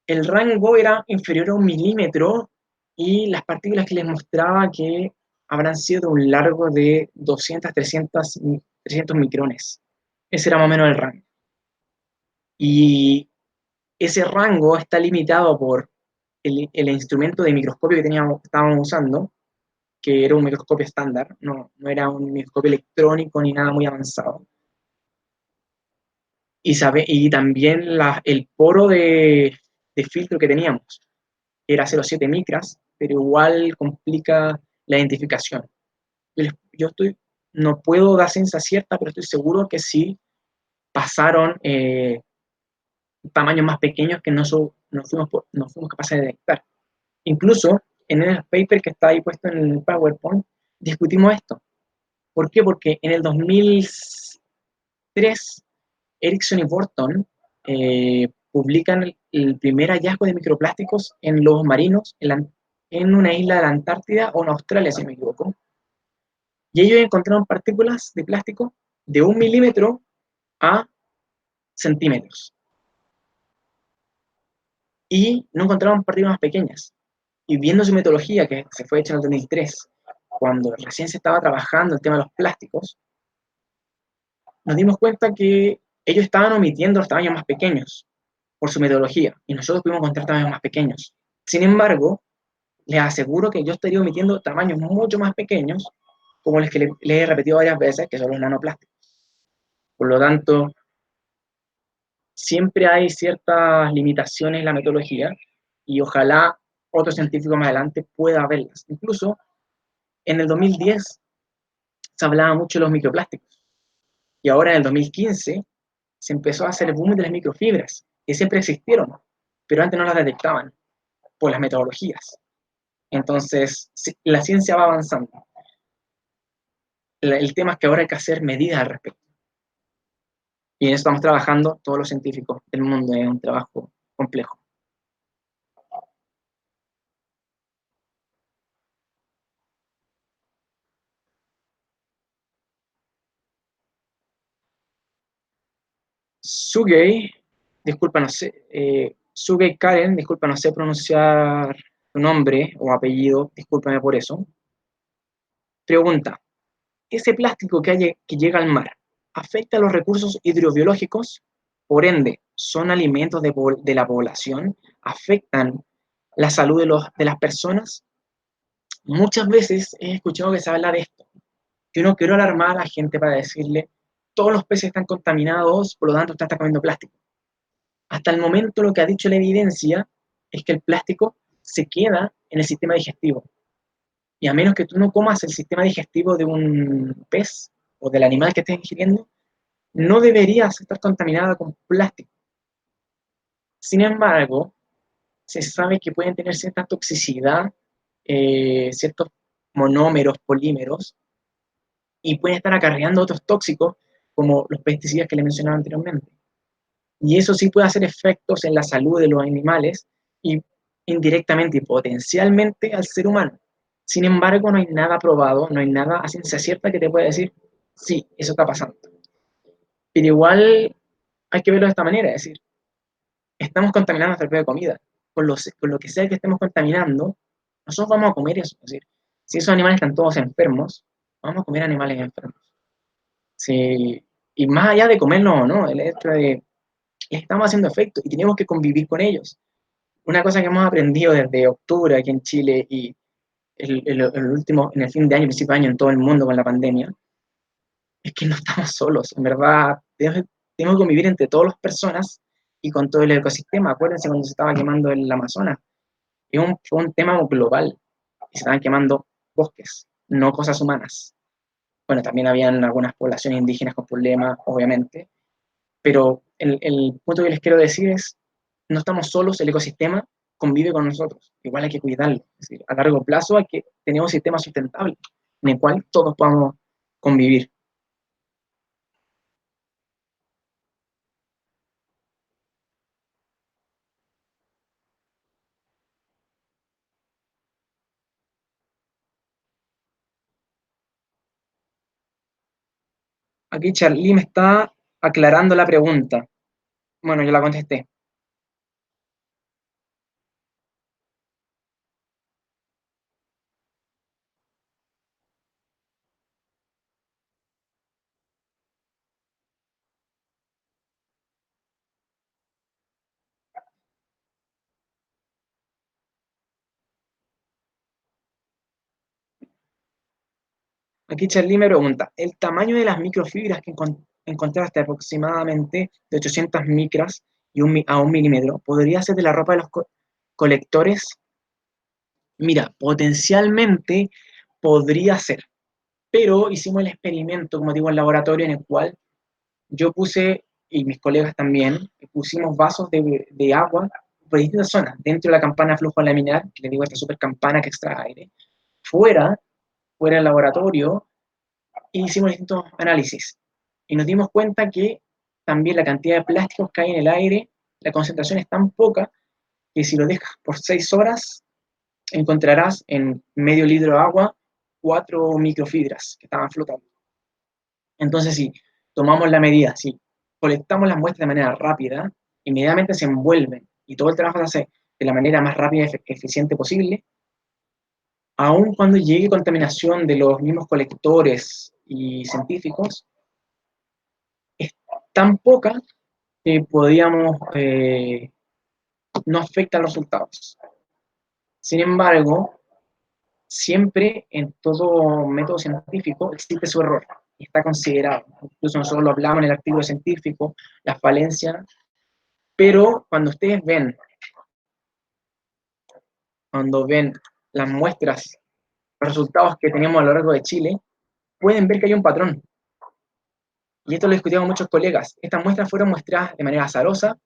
El rango era inferior a 1 milímetro y las partículas que les mostraba que habrán sido de un largo de 200, 300 micrones. Ese era más o menos el rango. Y ese rango está limitado por el instrumento de microscopio que estábamos usando, que era un microscopio estándar, no era un microscopio electrónico ni nada muy avanzado. Y también el poro de filtro que teníamos era 0,7 micras, pero igual complica la identificación. Yo no puedo dar ciencia cierta, pero estoy seguro que sí pasaron tamaños más pequeños que no fuimos capaces de detectar. Incluso en el paper que está ahí puesto en el PowerPoint, discutimos esto. ¿Por qué? Porque en el 2003, Erickson y Burton publican el primer hallazgo de microplásticos en lobos marinos en una isla de la Antártida o en Australia, si no me equivoco. Y ellos encontraron partículas de plástico de 1 milímetro a centímetros. Y no encontraron partículas más pequeñas. Y viendo su metodología, que se fue hecha en el 2003, cuando recién se estaba trabajando el tema de los plásticos, nos dimos cuenta que ellos estaban omitiendo los tamaños más pequeños por su metodología, y nosotros pudimos encontrar tamaños más pequeños. Sin embargo, les aseguro que yo estaría omitiendo tamaños mucho más pequeños, como los que les he repetido varias veces, que son los nanoplásticos. Por lo tanto, siempre hay ciertas limitaciones en la metodología, y ojalá otro científico más adelante pueda verlas. Incluso en el 2010 se hablaba mucho de los microplásticos, y ahora en el 2015 se empezó a hacer el boom de las microfibras, que siempre existieron, pero antes no las detectaban por las metodologías. Entonces, la ciencia va avanzando. El tema es que ahora hay que hacer medidas al respecto. Y en eso estamos trabajando todos los científicos del mundo, es un trabajo complejo. Sugei, disculpa, no sé, Sugei Karen, disculpa, no sé pronunciar tu nombre o apellido, discúlpame por eso. Pregunta, ¿ese plástico que llega al mar afecta a los recursos hidrobiológicos? Por ende, ¿son alimentos de la población? ¿Afectan la salud de las personas? Muchas veces he escuchado que se habla de esto. Yo no quiero alarmar a la gente para decirle, todos los peces están contaminados, por lo tanto usted está comiendo plástico. Hasta el momento lo que ha dicho la evidencia es que el plástico se queda en el sistema digestivo. Y a menos que tú no comas el sistema digestivo de un pez o del animal que estés ingiriendo, no deberías estar contaminada con plástico. Sin embargo, se sabe que pueden tener cierta toxicidad, ciertos monómeros, polímeros, y pueden estar acarreando otros tóxicos como los pesticidas que le mencionaba anteriormente. Y eso sí puede hacer efectos en la salud de los animales y indirectamente y potencialmente al ser humano. Sin embargo, no hay nada probado, no hay nada a ciencia cierta que te pueda decir, sí, eso está pasando. Pero igual hay que verlo de esta manera, es decir, estamos contaminando nuestro propia comida. Con lo que sea que estemos contaminando, nosotros vamos a comer eso. Es decir, si esos animales están todos enfermos, vamos a comer animales enfermos. Sí, y más allá de comerlos o no, el hecho de les estamos haciendo efecto y tenemos que convivir con ellos. Una cosa que hemos aprendido desde octubre aquí en Chile y el último, en el fin de año, principio de año en todo el mundo con la pandemia, es que no estamos solos. En verdad, tenemos que convivir entre todas las personas y con todo el ecosistema. Acuérdense cuando se estaba quemando el Amazonas. Fue un tema global y se estaban quemando bosques, no cosas humanas. Bueno, también habían algunas poblaciones indígenas con problemas, obviamente, pero el punto que les quiero decir es, no estamos solos, el ecosistema convive con nosotros, igual hay que cuidarlo. Es decir, a largo plazo hay que tener un sistema sustentable en el cual todos podamos convivir. Aquí Charlie me está aclarando la pregunta. Bueno, yo la contesté. Aquí Charlie me pregunta, ¿el tamaño de las microfibras que encontraste aproximadamente de 800 micras y a 1 milímetro podría ser de la ropa de los colectores? Mira, potencialmente podría ser, pero hicimos el experimento, como digo, en laboratorio en el cual yo puse, y mis colegas también, pusimos vasos de agua por distintas zonas, dentro de la campana de flujo laminar, que le digo esta super campana que extrae aire, fuera, fuera del laboratorio, e hicimos distintos análisis. Y nos dimos cuenta que también la cantidad de plásticos que hay en el aire, la concentración es tan poca que si lo dejas por 6 horas, encontrarás en medio litro de agua 4 microfibras que estaban flotando. Entonces, si tomamos la medida, si colectamos las muestras de manera rápida, inmediatamente se envuelven y todo el trabajo se hace de la manera más rápida y eficiente posible, aun cuando llegue contaminación de los mismos colectores y científicos, es tan poca que podríamos, no afecta los resultados. Sin embargo, siempre en todo método científico existe su error y está considerado. Incluso nosotros lo hablamos en el artículo científico, las falencias, pero cuando ven las muestras, los resultados que tenemos a lo largo de Chile, pueden ver que hay un patrón. Y esto lo discutimos con muchos colegas. Estas muestras fueron muestradas de manera azarosa,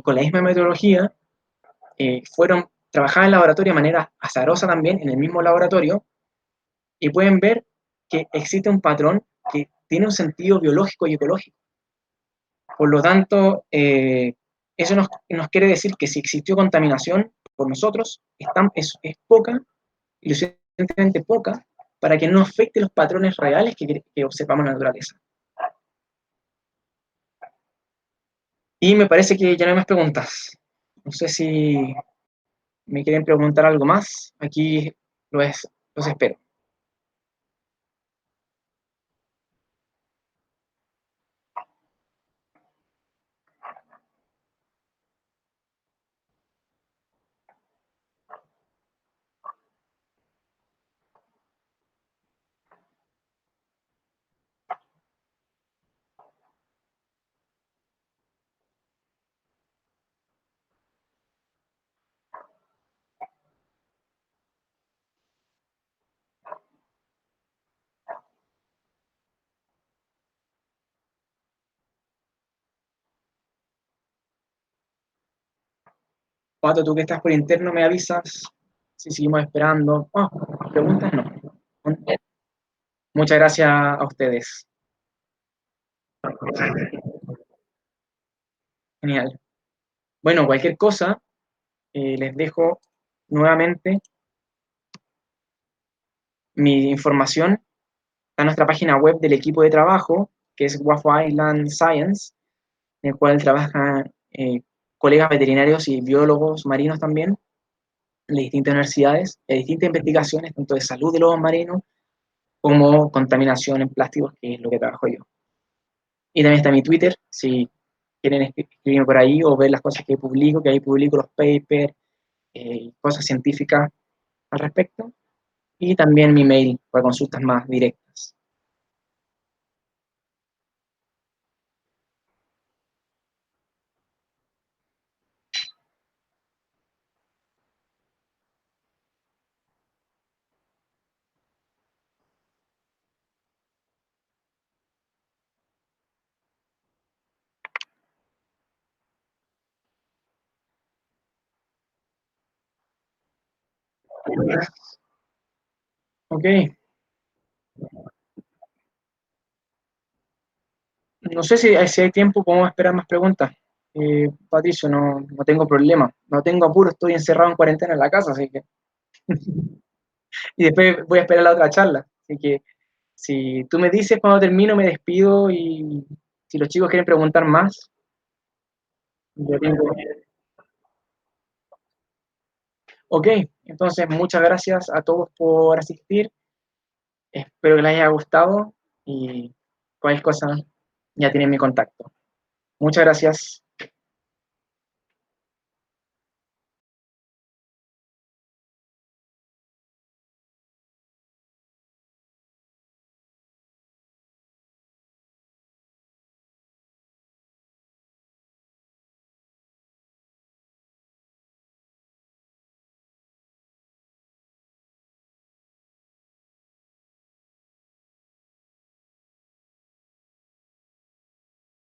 con la misma metodología, fueron trabajadas en laboratorio de manera azarosa también, en el mismo laboratorio, y pueden ver que existe un patrón que tiene un sentido biológico y ecológico. Por lo tanto, eso nos quiere decir que si existió contaminación por nosotros, es poca, y lo suficientemente poca, para que no afecte los patrones reales que observamos en la naturaleza. Y me parece que ya no hay más preguntas. No sé si me quieren preguntar algo más. Aquí los espero. Pato, tú que estás por interno, me avisas si seguimos esperando. Preguntas no. Muchas gracias a ustedes. Genial. Bueno, cualquier cosa, les dejo nuevamente mi información. Está en nuestra página web del equipo de trabajo, que es Waffle Island Science, en el cual trabajan colegas veterinarios y biólogos marinos también, de distintas universidades, de distintas investigaciones, tanto de salud de los marinos como contaminación en plásticos, que es lo que trabajo yo. Y también está mi Twitter, si quieren escribirme por ahí o ver las cosas que publico, que ahí publico los papers, cosas científicas al respecto. Y también mi mail para consultas más directas. Ok, no sé si hay tiempo, podemos esperar más preguntas. Patricio, no tengo problema, no tengo apuro, estoy encerrado en cuarentena en la casa, así que... Y después voy a esperar la otra charla. Así que si tú me dices cuando termino, me despido y si los chicos quieren preguntar más, yo tengo... Ok, entonces muchas gracias a todos por asistir, espero que les haya gustado y cualquier cosa ya tienen mi contacto. Muchas gracias.